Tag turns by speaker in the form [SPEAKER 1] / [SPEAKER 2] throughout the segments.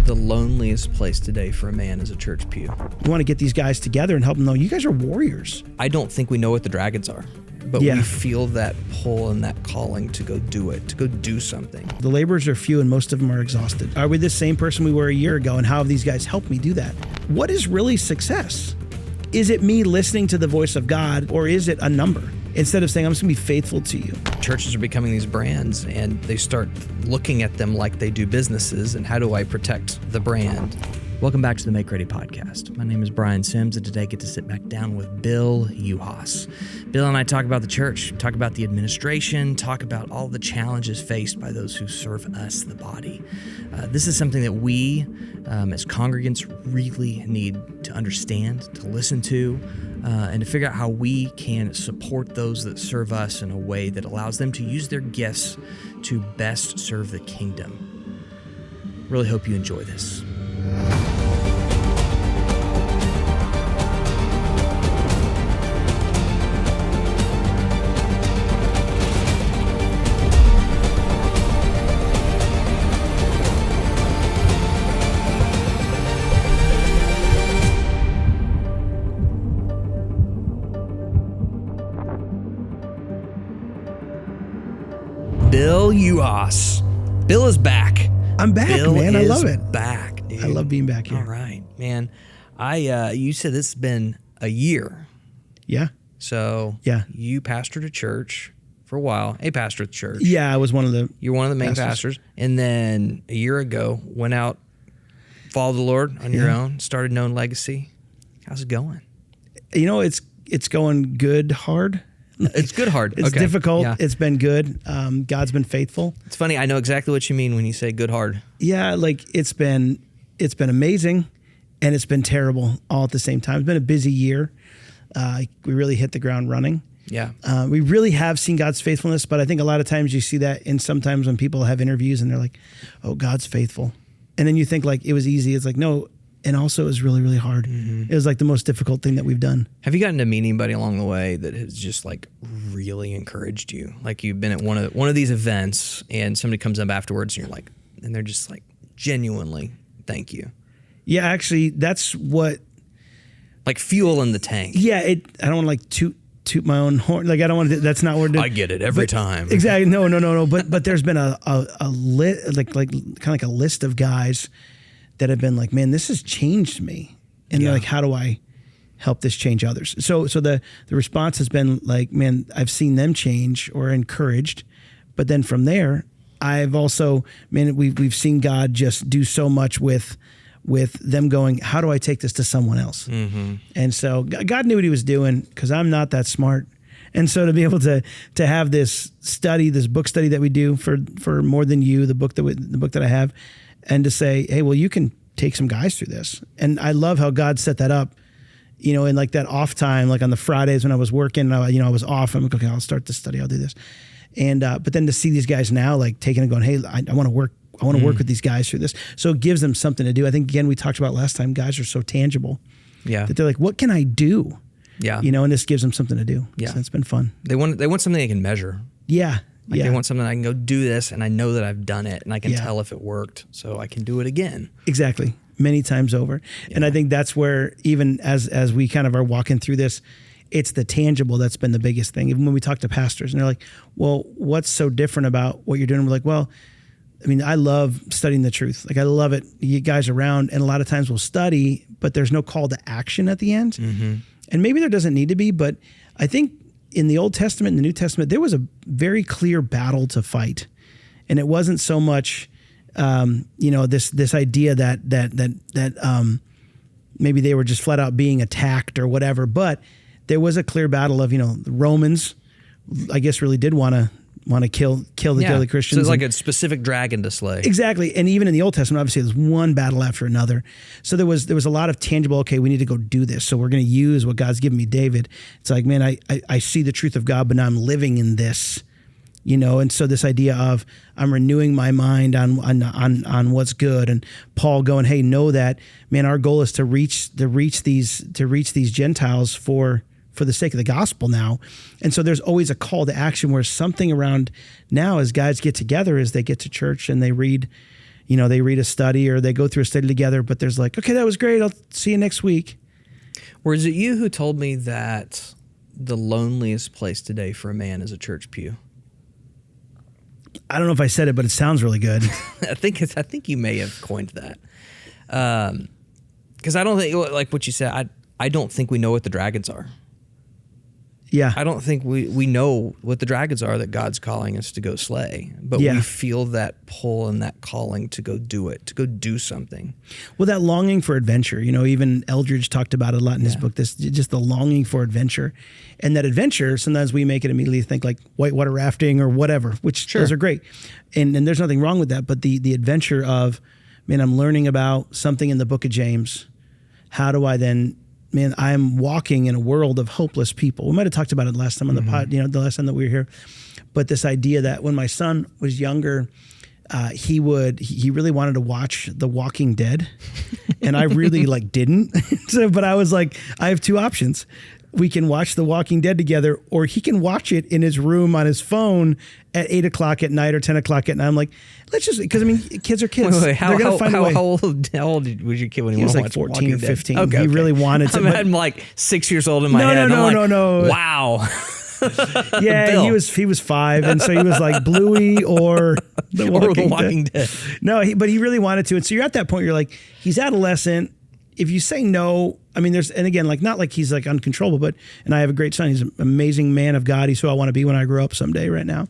[SPEAKER 1] the loneliest place today for a man is a church pew.
[SPEAKER 2] We want to get these guys together and help them know you guys are warriors.
[SPEAKER 1] I don't think we know what the dragons are, but we feel that pull and that calling to go do it, to go do something.
[SPEAKER 2] The laborers are few and most of them are exhausted. Are we the same person we were a year ago, and how have these guys helped me do that? What is really success? Is it me listening to the voice of God, or is it a number? Instead of saying, I'm just going to be faithful to you.
[SPEAKER 1] Churches are becoming these brands, and they start looking at them like they do businesses, and how do I protect the brand? Welcome back to the MakeReady Podcast. My name is Brian Sims, and today I get to sit back down with Bill Yuhasz. Bill and I talk about the church, talk about the administration, talk about all the challenges faced by those who serve us, the body. This is something that we, as congregants, really need to understand, to listen to, and to figure out how we can support those that serve us in a way that allows them to use their gifts to best serve the kingdom. Really hope you enjoy this. Bill Yuhasz. Bill is back.
[SPEAKER 2] I'm back, man. I love it.
[SPEAKER 1] Back, dude.
[SPEAKER 2] I love being back here.
[SPEAKER 1] All right, man. You said it's been a year.
[SPEAKER 2] Yeah.
[SPEAKER 1] So
[SPEAKER 2] yeah,
[SPEAKER 1] you pastored a church for a while. A pastor at the church.
[SPEAKER 2] Yeah, I was one of the.
[SPEAKER 1] You're one of the main pastors, and then a year ago went out, followed the Lord on your own, started Known Legacy. How's it going?
[SPEAKER 2] You know, it's going good, hard.
[SPEAKER 1] It's good hard.
[SPEAKER 2] It's difficult.
[SPEAKER 1] Yeah.
[SPEAKER 2] It's been good. God's been faithful.
[SPEAKER 1] It's funny. I know exactly what you mean when you say good hard.
[SPEAKER 2] Yeah, like it's been amazing, and it's been terrible all at the same time. It's been a busy year. We really hit the ground running.
[SPEAKER 1] Yeah.
[SPEAKER 2] We really have seen God's faithfulness, but I think a lot of times you see that, and sometimes when people have interviews and they're like, "Oh, God's faithful," and then you think like it was easy. It's like no. And also it was really, really hard. Mm-hmm. It was like the most difficult thing that we've done.
[SPEAKER 1] Have you gotten to meet anybody along the way that has just like really encouraged you? Like you've been at one of these events and somebody comes up afterwards and you're like, and they're just like genuinely, thank you.
[SPEAKER 2] Yeah, actually that's what.
[SPEAKER 1] Like fuel in the tank.
[SPEAKER 2] Yeah, I don't want to like toot my own horn. Like I don't want to, that's not where
[SPEAKER 1] I get it every time.
[SPEAKER 2] Exactly. No. But there's been a list of guys that have been like, man, this has changed me. And they're like, how do I help this change others? So the response has been like, man, I've seen them change or encouraged. But then from there, I've also, man, we've seen God just do so much with them going, how do I take this to someone else? Mm-hmm. And so God knew what he was doing because I'm not that smart. And so to be able to have this book study that we do for More Than You, the book that I have, and to say, hey, well, you can take some guys through this. And I love how God set that up, in like that off time, like on the Fridays when I was working, I was off. I'm like, okay, I'll start this study. I'll do this. And, but then to see these guys now, like taking and going, hey, I want to work. I want to work with these guys through this. So it gives them something to do. I think, again, we talked about last time, guys are so tangible. Yeah. That they're like, what can I do? Yeah. And this gives them something to do. Yeah. So it's been fun.
[SPEAKER 1] They want something they can measure.
[SPEAKER 2] Yeah.
[SPEAKER 1] They want something I can go do this, and I know that I've done it, and I can tell if it worked, so I can do it again.
[SPEAKER 2] Exactly, many times over. Yeah. And I think that's where, even as we kind of are walking through this, it's the tangible that's been the biggest thing. Even when we talk to pastors, and they're like, well, what's so different about what you're doing? And we're like, well, I mean, I love studying the truth. Like, I love it. You guys around, and a lot of times we'll study, but there's no call to action at the end. Mm-hmm. And maybe there doesn't need to be, but I think in the Old Testament and the New Testament, there was a very clear battle to fight. And it wasn't so much, this idea that maybe they were just flat out being attacked or whatever, but there was a clear battle of, the Romans, I guess, really did want to kill the daily Christians.
[SPEAKER 1] So it's like a specific dragon to slay.
[SPEAKER 2] Exactly. And even in the Old Testament, obviously there's one battle after another. So there was a lot of tangible, okay, we need to go do this. So we're going to use what God's given me, David. It's like, man, I see the truth of God, but now I'm living in this, and so this idea of I'm renewing my mind on what's good. And Paul going, hey, know that, man, our goal is to reach these Gentiles for the sake of the gospel now. And so there's always a call to action where something around now as guys get together, as they get to church and they read, they read a study or they go through a study together, but there's like, okay, that was great. I'll see you next week.
[SPEAKER 1] Or is it you who told me that the loneliest place today for a man is a church pew?
[SPEAKER 2] I don't know if I said it, but it sounds really good.
[SPEAKER 1] I think you may have coined that. Because I don't think, like what you said, I don't think we know what the dragons are.
[SPEAKER 2] Yeah.
[SPEAKER 1] I don't think we know what the dragons are that God's calling us to go slay, but we feel that pull and that calling to go do it, to go do something.
[SPEAKER 2] Well, that longing for adventure, even Eldridge talked about it a lot in his book, this just the longing for adventure. And that adventure, sometimes we make it immediately think like whitewater rafting or whatever, which those are great. And there's nothing wrong with that, but the adventure of, man, I'm learning about something in the book of James. How do I then, I'm walking in a world of hopeless people. We might have talked about it last time on the pod, the last time that we were here. But this idea that when my son was younger, he really wanted to watch The Walking Dead. And I really didn't. But I was like, I have two options. We can watch The Walking Dead together, or he can watch it in his room on his phone at 8 o'clock at night or 10 o'clock at night. I'm like, let's just, because kids are kids.
[SPEAKER 1] Wait, how old was your kid when
[SPEAKER 2] he
[SPEAKER 1] was
[SPEAKER 2] like 14 or 15?
[SPEAKER 1] Okay,
[SPEAKER 2] he really wanted to.
[SPEAKER 1] I'm like 6 years old in my head.
[SPEAKER 2] No.
[SPEAKER 1] Wow.
[SPEAKER 2] Yeah,
[SPEAKER 1] Bill.
[SPEAKER 2] he was 5, and so he was like Bluey or The Walking Dead. No, but he really wanted to. And so you're at that point, you're like, he's adolescent. If you say no, and again, not like he's like uncontrollable, and I have a great son. He's an amazing man of God. He's who I want to be when I grow up someday right now.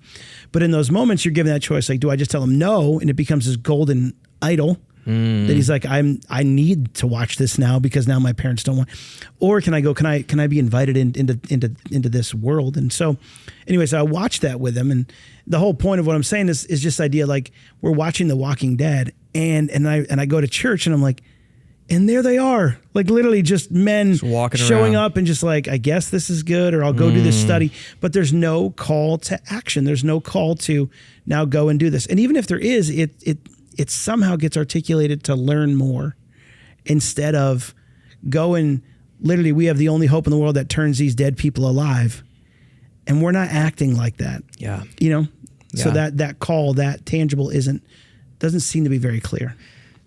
[SPEAKER 2] But in those moments, you're given that choice. Like, do I just tell him no? And it becomes his golden idol that he's like, I need to watch this now because now my parents don't want, or can I go, can I be invited into this world? And so anyways, I watched that with him. And the whole point of what I'm saying is just idea, like we're watching The Walking Dead and I go to church and I'm like, and there they are, like literally just men just showing up and just like, I guess this is good, or I'll go do this study. But there's no call to action. There's no call to now go and do this. And even if there is, it somehow gets articulated to learn more instead of go and literally, we have the only hope in the world that turns these dead people alive. And we're not acting like that.
[SPEAKER 1] Yeah.
[SPEAKER 2] So that call, that tangible doesn't seem to be very clear.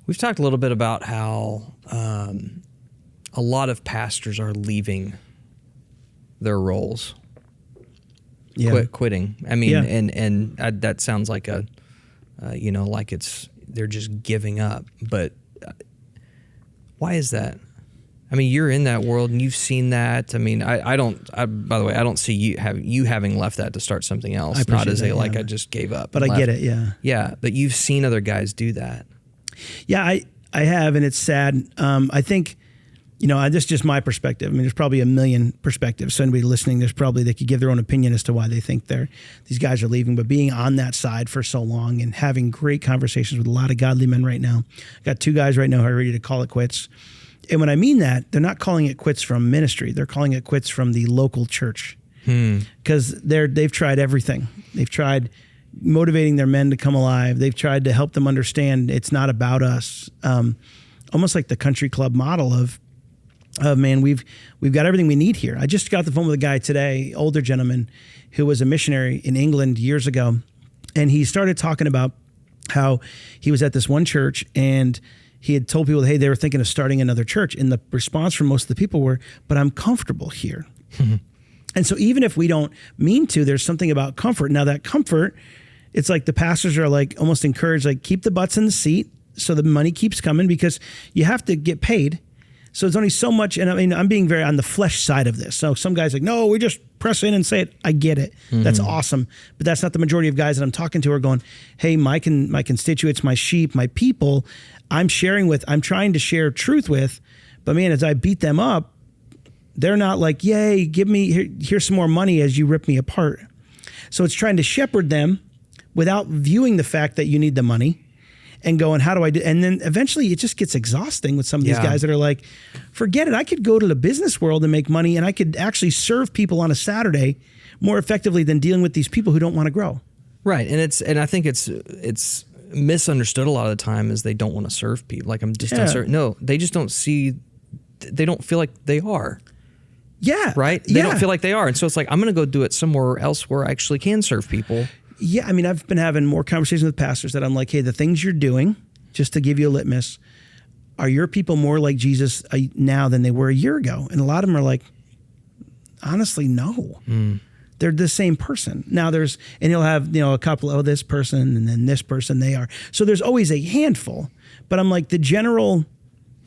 [SPEAKER 1] We've talked a little bit about how a lot of pastors are leaving their roles, quitting. And that sounds like like they're just giving up. But why is that? You're in that world and you've seen that. By the way, I don't see you having left that to start something else. Not as I just gave up.
[SPEAKER 2] But I get it. Yeah.
[SPEAKER 1] Yeah. But you've seen other guys do that.
[SPEAKER 2] Yeah, I have, and it's sad. I think, this is just my perspective. There's probably a million perspectives. So anybody listening, they could give their own opinion as to why they think these guys are leaving. But being on that side for so long and having great conversations with a lot of godly men right now, I got 2 guys right now who are ready to call it quits. And when I mean that, they're not calling it quits from ministry. They're calling it quits from the local church because they've tried everything. They've tried motivating their men to come alive. They've tried to help them understand it's not about us. Almost like the country club model of man, we've got everything we need here. I just got the phone with a guy today, older gentleman, who was a missionary in England years ago. And he started talking about how he was at this one church and he had told people, hey, they were thinking of starting another church. And the response from most of the people were, but I'm comfortable here. And so even if we don't mean to, there's something about comfort. Now that comfort, it's like the pastors are like almost encouraged, like keep the butts in the seat so the money keeps coming because you have to get paid. So it's only so much. And I'm being very on the flesh side of this. So some guys like, no, we just press in and say it. I get it. That's awesome. But that's not the majority of guys that I'm talking to are going, hey, my constituents, my sheep, my people, I'm trying to share truth with. But man, as I beat them up, they're not like, yay, give me, here's some more money as you rip me apart. So it's trying to shepherd them without viewing the fact that you need the money and going, how do I do? And then eventually it just gets exhausting with some of these guys that are like, forget it. I could go to the business world and make money and I could actually serve people on a Saturday more effectively than dealing with these people who don't want to grow.
[SPEAKER 1] Right. And I think it's misunderstood a lot of the time is they don't want to serve people. Like I'm just uncertain. No, they just don't they don't feel like they are.
[SPEAKER 2] Yeah.
[SPEAKER 1] Right? They don't feel like they are. And so it's like, I'm going to go do it somewhere else where I actually can serve people.
[SPEAKER 2] Yeah. I've been having more conversations with pastors that I'm like, hey, the things you're doing just to give you a litmus, are your people more like Jesus now than they were a year ago? And a lot of them are like, honestly, no. They're the same person. Now and you'll have, a couple, this person and then this person they are. So there's always a handful, but I'm like, the general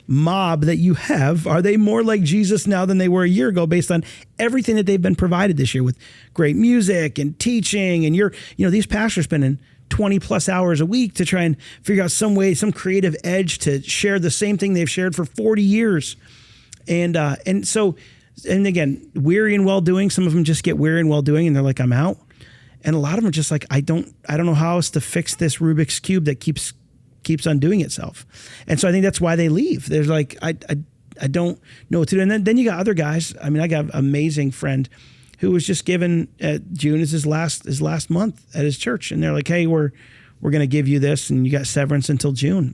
[SPEAKER 2] mob that you have, are they more like Jesus now than they were a year ago based on everything that they've been provided this year with great music and teaching? And these pastors spending 20 plus hours a week to try and figure out some creative edge to share the same thing they've shared for 40 years. And again, weary and well doing. Some of them just get weary and well doing and they're like, I'm out. And a lot of them are just like, I don't know how else to fix this Rubik's Cube that keeps on doing itself. And so I think that's why they leave. There's like, I don't know what to do. And then you got other guys. I mean, I got an amazing friend who was just given June as his last month at his church. And they're like, hey, we're going to give you this. And you got severance until June.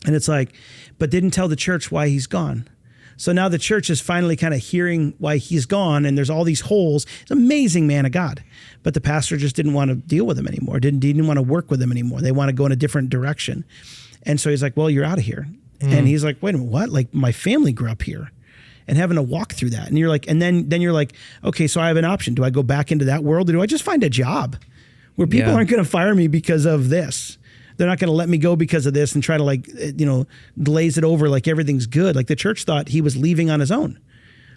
[SPEAKER 2] And it's like, but didn't tell the church why he's gone. So now the church is finally kind of hearing why he's gone, and there's all these holes. He's an amazing man of God, but the pastor just didn't want to deal with him anymore. Didn't want to work with him anymore. They want to go in a different direction. And so he's like, well, you're out of here. And he's like, wait a minute, what? Like, my family grew up here, and having to walk through that. And you're like, and then you're like, okay, so I have an option. Do I go back into that world, or do I just find a job where people aren't going to fire me because of this? They're not going to let me go because of this and try to glaze it over like everything's good. Like the church thought he was leaving on his own.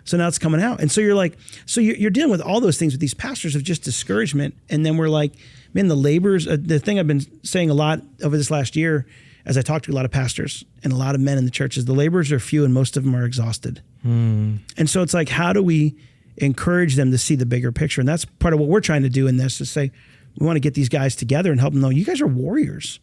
[SPEAKER 2] So now it's coming out. And so you're like, you're dealing with all those things with these pastors of just discouragement. And then we're like, man, the laborers, the thing I've been saying a lot over this last year, as I talk to a lot of pastors and a lot of men in the church, is the laborers are few and most of them are exhausted. And so it's like, how do we encourage them to see the bigger picture? And that's part of what we're trying to do in this, is say, we want to get these guys together and help them know you guys are warriors.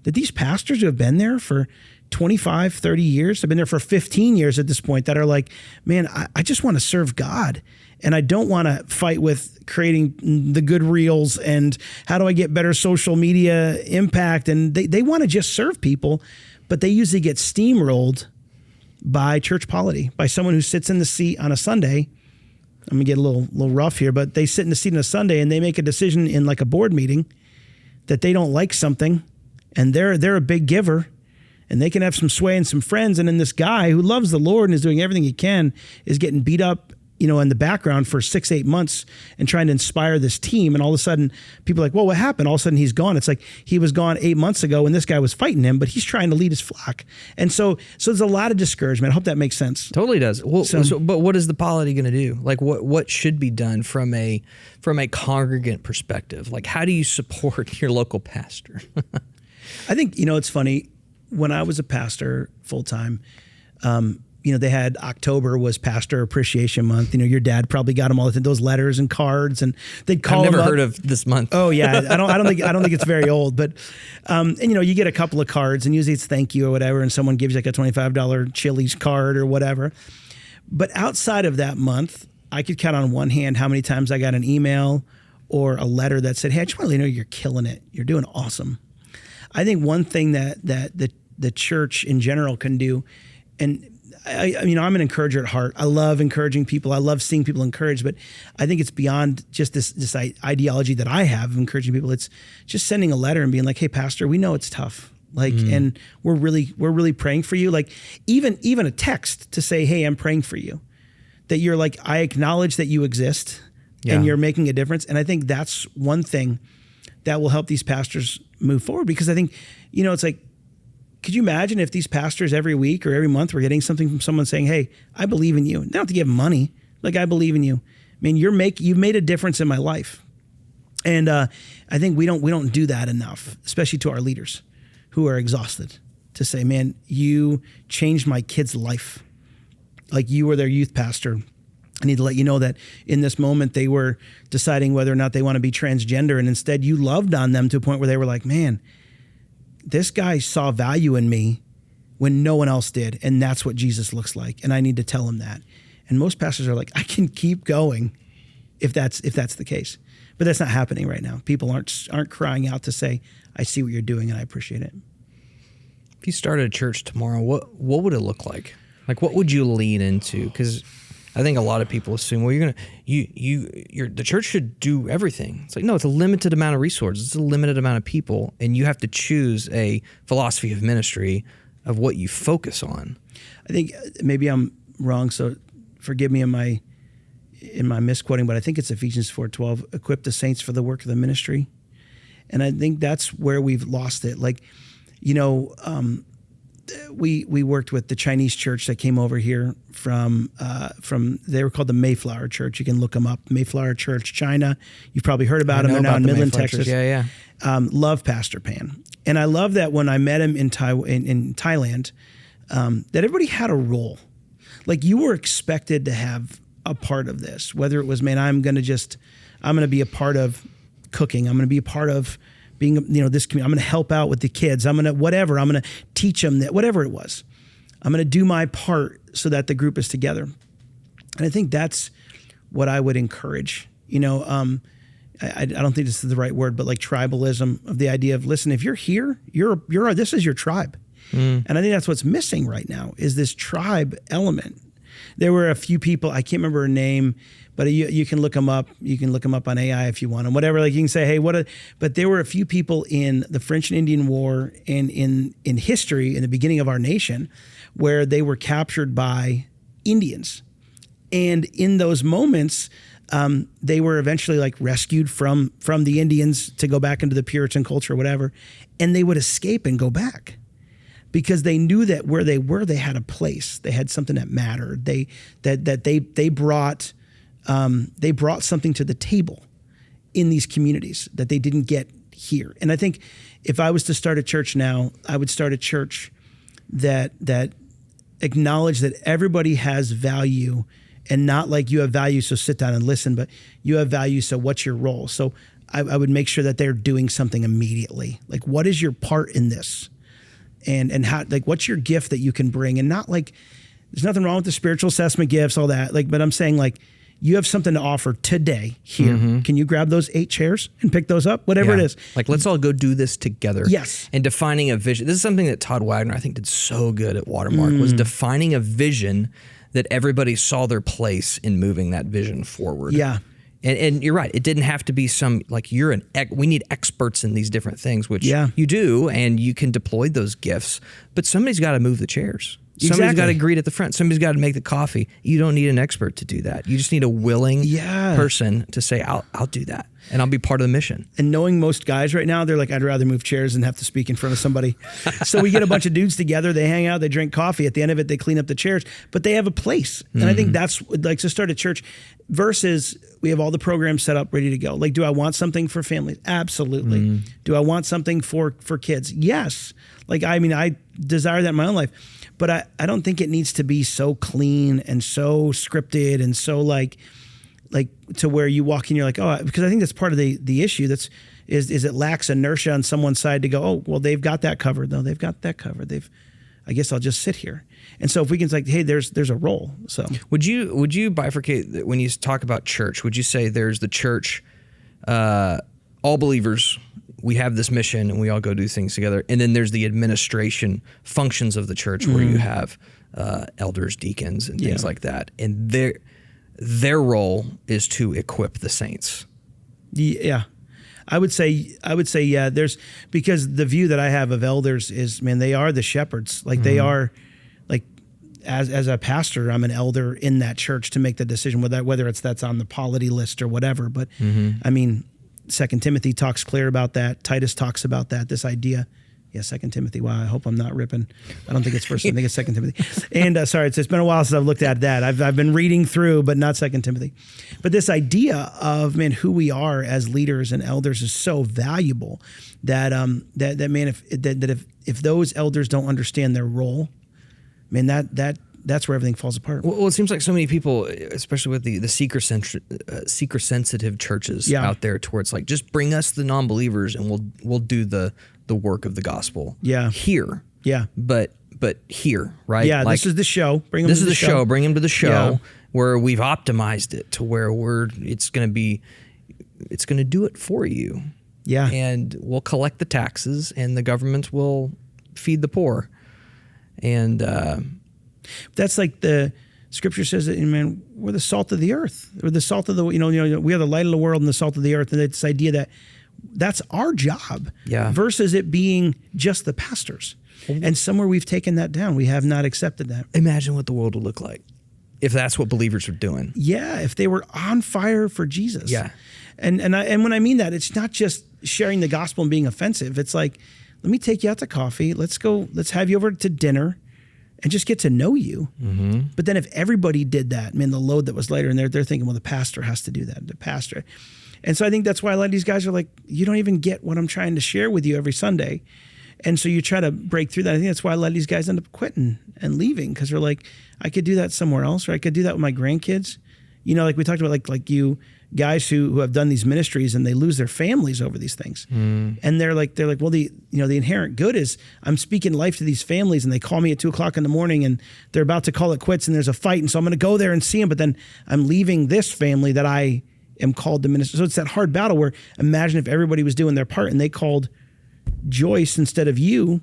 [SPEAKER 2] That these pastors who have been there for 25, 30 years, have been there for 15 years at this point, that are like, man, I just want to serve God. And I don't want to fight with creating the good reels and how do I get better social media impact. And they want to just serve people, but they usually get steamrolled by church polity, by someone who sits in the seat on a Sunday. I'm gonna get a little rough here, but they sit in the seat on a Sunday and they make a decision in like a board meeting that they don't like something. And they're a big giver, and they can have some sway and some friends. And then this guy who loves the Lord and is doing everything he can is getting beat up, in the background for 6-8 months and trying to inspire this team. And all of a sudden people are like, well, what happened? All of a sudden he's gone. It's like he was gone 8 months ago when this guy was fighting him, but he's trying to lead his flock. And so there's a lot of discouragement. I hope that makes sense.
[SPEAKER 1] Totally does. Well, but what is the polity going to do? Like what should be done from a congregant perspective? Like, how do you support your local pastor?
[SPEAKER 2] I think, it's funny, when I was a pastor full-time, they had October was Pastor Appreciation Month. Your dad probably got them all those letters and cards, and they'd call them up.
[SPEAKER 1] I've never heard of this month.
[SPEAKER 2] Oh yeah. I don't think it's very old, but, you get a couple of cards and usually it's thank you or whatever. And someone gives you like a $25 Chili's card or whatever. But outside of that month, I could count on one hand how many times I got an email or a letter that said, hey, I just want to let you know you're killing it. You're doing awesome. I think one thing that the church in general can do, and I'm an encourager at heart. I love encouraging people. I love seeing people encouraged, but I think it's beyond just this ideology that I have of encouraging people. It's just sending a letter and being like, hey, pastor, we know it's tough. And we're really praying for you. Like even a text to say, hey, I'm praying for you. That you're like, I acknowledge that you exist and you're making a difference. And I think that's one thing that will help these pastors move forward, because I think, it's like, could you imagine if these pastors every week or every month were getting something from someone saying, hey, I believe in you. They don't have to give them money. Like, I believe in you. I mean, you've made a difference in my life. And I think we don't do that enough, especially to our leaders who are exhausted, to say, man, you changed my kid's life. Like, you were their youth pastor. I need to let you know that in this moment they were deciding whether or not they want to be transgender, and instead you loved on them to a point where they were like, man, this guy saw value in me when no one else did, and that's what Jesus looks like, and I need to tell him that. And most pastors are like, I can keep going if that's the case. But that's not happening right now. People aren't crying out to say, I see what you're doing and I appreciate it.
[SPEAKER 1] If you started a church tomorrow, what would it look like? Like, what would you lean into? Because I think a lot of people assume, well, the church should do everything. It's like, no, it's a limited amount of resources. It's a limited amount of people, and you have to choose a philosophy of ministry of what you focus on.
[SPEAKER 2] I think maybe I'm wrong, so forgive me in my misquoting, but I think it's Ephesians 4:12, equip the saints for the work of the ministry. And I think that's where we've lost it. Like, we worked with the Chinese church that came over here from they were called the Mayflower Church. You can look them up, Mayflower Church, China. You've probably heard about them. They're now in Midland, Texas.
[SPEAKER 1] Yeah.
[SPEAKER 2] Love Pastor Pan. And I love that when I met him in Thailand, that everybody had a role. Like, you were expected to have a part of this, whether it was, man, I'm going to be a part of cooking. I'm going to be a part of being, this community. I'm going to help out with the kids. I'm going to teach them that, whatever it was. I'm going to do my part so that the group is together. And I think that's what I would encourage. I don't think this is the right word, but like tribalism, of the idea of, listen, if you're here, this is your tribe. And I think that's what's missing right now, is this tribe element. There were a few people, I can't remember her name, but you can look them up. You can look them up on AI if you want, and whatever. Like, you can say, hey, but there were a few people in the French and Indian War and in history, in the beginning of our nation, where they were captured by Indians. And in those moments, they were eventually like rescued from the Indians to go back into the Puritan culture or whatever. And they would escape and go back, because they knew that where they were, they had a place. They had something that mattered. They brought something to the table in these communities that they didn't get here. And I think if I was to start a church now, I would start a church that acknowledged that everybody has value, and not like you have value, so sit down and listen, but you have value, so what's your role? So I would make sure that they're doing something immediately. Like, what is your part in this? And how, like, what's your gift that you can bring? And not like, there's nothing wrong with the spiritual assessment gifts, all that. Like, but I'm saying, like, you have something to offer today here. Mm-hmm. Can you grab those 8 chairs and pick those up? Whatever it is.
[SPEAKER 1] Like, let's all go do this together.
[SPEAKER 2] Yes.
[SPEAKER 1] And defining a vision. This is something that Todd Wagner, I think, did so good at Watermark, was defining a vision that everybody saw their place in moving that vision forward.
[SPEAKER 2] Yeah.
[SPEAKER 1] And you're right. It didn't have to be some, like, we need experts in these different things, which you do, and you can deploy those gifts. But somebody's got to move the chairs. Somebody's got to greet at the front. Somebody's got to make the coffee. You don't need an expert to do that. You just need a willing person to say, I'll do that, and I'll be part of the mission. And knowing most guys right now, they're like, I'd rather move chairs than have to speak in front of somebody. So we get a bunch of dudes together, they hang out, they drink coffee. At the end of it, they clean up the chairs, but they have a place. And I think that's like, to start a church versus we have all the programs set up, ready to go. Like, do I want something for families? Absolutely. Do I want something for kids? Yes. Like, I mean, I desire that in my own life. But I don't think it needs to be so clean and so scripted and so like to where you walk in, you're like, oh, because I think that's part of the issue. Is it lacks inertia on someone's side to go, oh, well, they've got that covered. No, they've got that covered. I guess I'll just sit here. And so if we can say, hey, there's a role. So would you bifurcate when you talk about church? Would you say there's the church, all believers, we have this mission and we all go do things together, and then there's the administration functions of the church where you have elders, deacons, and things like that, and their role is to equip the saints? Yeah. I would say, yeah, there's, because the view that I have of elders is, man, they are the shepherds. Like they are, like, as a pastor, I'm an elder in that church to make the decision whether that's on the polity list or whatever. But I mean, 2 Timothy talks clear about that. Titus talks about that, this idea. Yeah, 2 Timothy. Wow, I hope I'm not ripping. I don't think it's first. I think it's 2 Timothy. And sorry, it's been a while since I've looked at that. I've been reading through, but not 2 Timothy. But this idea of, man, who we are as leaders and elders is so valuable that man, if those elders don't understand their role, man, that's where everything falls apart. Well, it seems like so many people, especially with the seeker-sensitive churches out there, towards like, just bring us the non-believers and we'll do the work of the gospel. Yeah. Here. Yeah. But here, right? Yeah. Like, this is the show. Bring them to the show. Bring them to the show where we've optimized it to where it's going to do it for you. Yeah. And we'll collect the taxes and the government will feed the poor. And that's like the
[SPEAKER 2] Scripture says that, man, we're the salt of the earth. We're the salt of the, we are the light of the world and the salt of the earth. And it's this idea that that's our job versus it being just the pastors. And somewhere we've taken that down. We have not accepted that.
[SPEAKER 1] Imagine what the world would look like if that's what believers are doing.
[SPEAKER 2] Yeah, if they were on fire for Jesus.
[SPEAKER 1] Yeah.
[SPEAKER 2] And when I mean that, it's not just sharing the gospel and being offensive. It's like, let me take you out to coffee. Let's have you over to dinner and just get to know you. Mm-hmm. But then if everybody did that, man, the load that was later, and they're thinking, well, the pastor has to do that, the pastor. And so I think that's why a lot of these guys are like, you don't even get what I'm trying to share with you every Sunday. And so you try to break through that. I think that's why a lot of these guys end up quitting and leaving, because they're like, I could do that somewhere else, or I could do that with my grandkids. Like we talked about, like you guys who have done these ministries and they lose their families over these things. Mm. And they're like, well, the inherent good is I'm speaking life to these families, and they call me at 2:00 in the morning and they're about to call it quits and there's a fight. And so I'm going to go there and see them. But then I'm leaving this family that I am called to minister. So it's that hard battle where imagine if everybody was doing their part and they called Joyce instead of you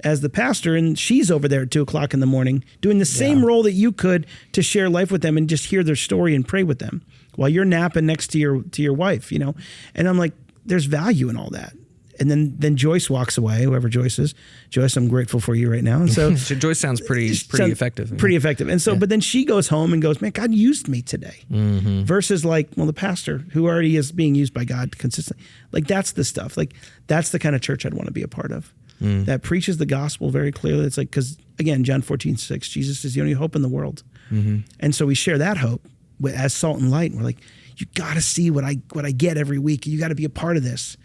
[SPEAKER 2] as the pastor, and she's over there at 2:00 in the morning doing the same role that you could to share life with them and just hear their story and pray with them while you're napping next to your wife, And I'm like, there's value in all that. And then Joyce walks away, whoever Joyce is. Joyce, I'm grateful for you right now. And so
[SPEAKER 1] Joyce sounds pretty effective.
[SPEAKER 2] Pretty effective. And so, but then she goes home and goes, man, God used me today. Mm-hmm. Versus like, well, the pastor who already is being used by God consistently. Like that's the stuff. Like that's the kind of church I'd want to be a part of. That preaches the gospel very clearly. It's like, because again, John 14:6, Jesus is the only hope in the world. Mm-hmm. And so we share that hope as salt and light. And we're like, you got to see what I get every week. You got to be a part of this.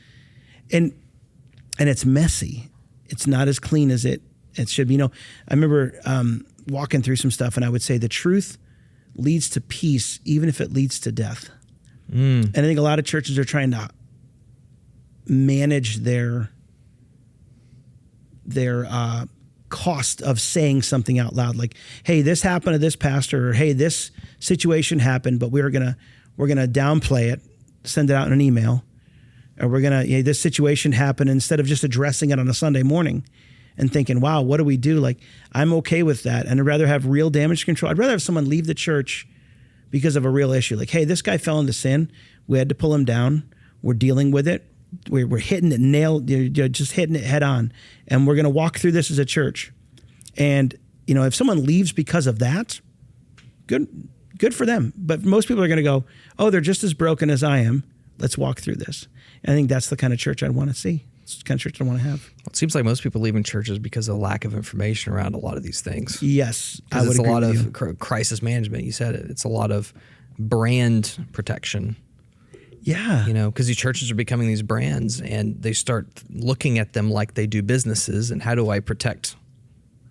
[SPEAKER 2] And it's messy. It's not as clean as it should be. I remember walking through some stuff, and I would say the truth leads to peace, even if it leads to death. And I think a lot of churches are trying to manage their cost of saying something out loud, like, hey, this happened to this pastor, or hey, this situation happened, but we're gonna downplay it, send it out in an email, or we're gonna, this situation happened, instead of just addressing it on a Sunday morning and thinking, wow, what do we do? Like, I'm okay with that, and I'd rather have real damage control. I'd rather have someone leave the church because of a real issue, like, hey, this guy fell into sin, we had to pull him down, we're dealing with it. We're hitting it just hitting it head on, and we're going to walk through this as a church. And if someone leaves because of that, good for them. But most people are going to go, oh, they're just as broken as I am. Let's walk through this. And I think that's the kind of church I'd want to see. It's the kind of church I want to have.
[SPEAKER 1] Well, it seems like most people leave in churches because of lack of information around a lot of these things.
[SPEAKER 2] Yes, I would
[SPEAKER 1] agree. It's a lot
[SPEAKER 2] of
[SPEAKER 1] crisis management. You said it. It's a lot of brand protection.
[SPEAKER 2] Yeah.
[SPEAKER 1] Because these churches are becoming these brands, and they start looking at them like they do businesses, and how do I protect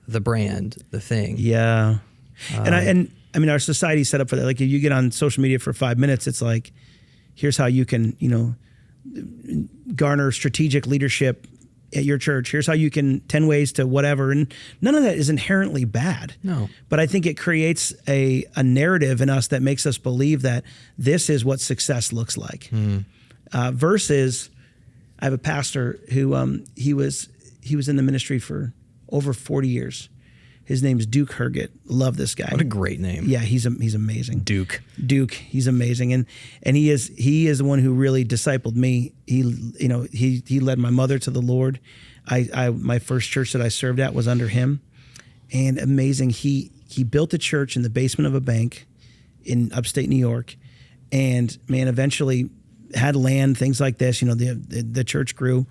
[SPEAKER 1] the brand, the thing?
[SPEAKER 2] Yeah. And I mean, our society's set up for that. Like, if you get on social media for 5 minutes, it's like, here's how you can, garner strategic leadership at your church. Here's how you can 10 ways to whatever. And none of that is inherently bad.
[SPEAKER 1] No.
[SPEAKER 2] But I think it creates a narrative in us that makes us believe that this is what success looks like. Versus, I have a pastor who he was in the ministry for over 40 years. His name's Duke Herget. Love this guy.
[SPEAKER 1] What a great name.
[SPEAKER 2] Yeah, he's amazing.
[SPEAKER 1] Duke,
[SPEAKER 2] he's amazing, and he is the one who really discipled me. He led my mother to the Lord. My first church that I served at was under him, and amazing. He built a church in the basement of a bank in upstate New York, and man, eventually had land, things like this. The church grew,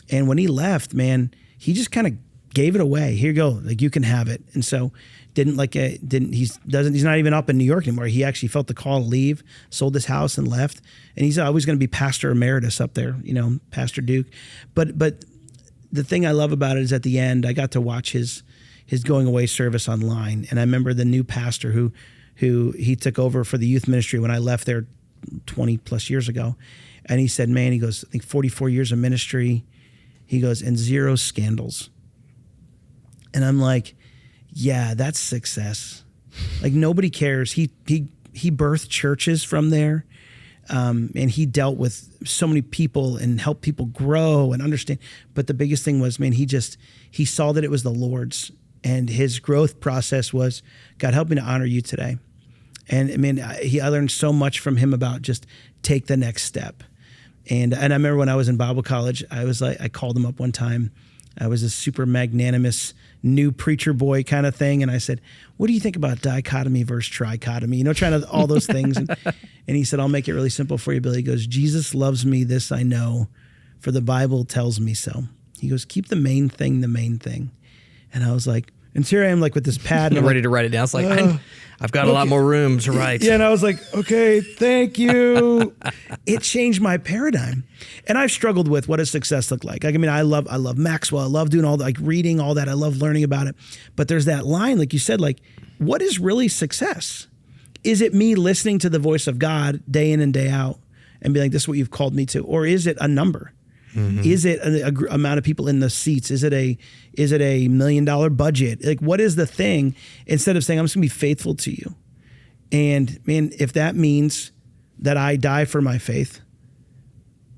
[SPEAKER 2] and when he left, man, he just kind of gave it away. Here you go. Like, you can have it. And so he's not even up in New York anymore. He actually felt the call to leave, sold his house and left. And he's always going to be pastor emeritus up there, Pastor Duke. But the thing I love about it is at the end, I got to watch his going away service online. And I remember the new pastor who he took over for the youth ministry when I left there 20 plus years ago. And he said, man, he goes, I think 44 years of ministry. He goes, and 0 scandals. And I'm like, yeah, that's success. Like, nobody cares. He birthed churches from there, and he dealt with so many people and helped people grow and understand. But the biggest thing was, man, he saw that it was the Lord's, And his growth process was, God, help me to honor you today. And I mean, I learned so much from him about just take the next step. And I remember when I was in Bible college, I called him up one time. I was a super magnanimous new preacher boy kind of thing. And I said, what do you think about dichotomy versus trichotomy? You know, trying to all those things. And he said, I'll make it really simple for you, Billy. He goes, Jesus loves me, this I know, for the Bible tells me so. He goes, keep the main thing the main thing. And I was like, and so here I am like with this pad. And
[SPEAKER 1] I'm ready to write it down. It's like, I've got a lot more room to write.
[SPEAKER 2] Yeah, and I was like, okay, thank you. It changed my paradigm. And I've struggled with what does success look like? I mean, I love Maxwell. I love doing all like reading all that. I love learning about it. But there's that line, like you said, like, what is really success? Is it me listening to the voice of God day in and day out and be like, this is what you've called me to? Or is it a number? Mm-hmm. Is it an amount of people in the seats? Is it a $1 million budget? Like, what is the thing? Instead of saying, I'm just gonna be faithful to you. And man, if that means that I die for my faith,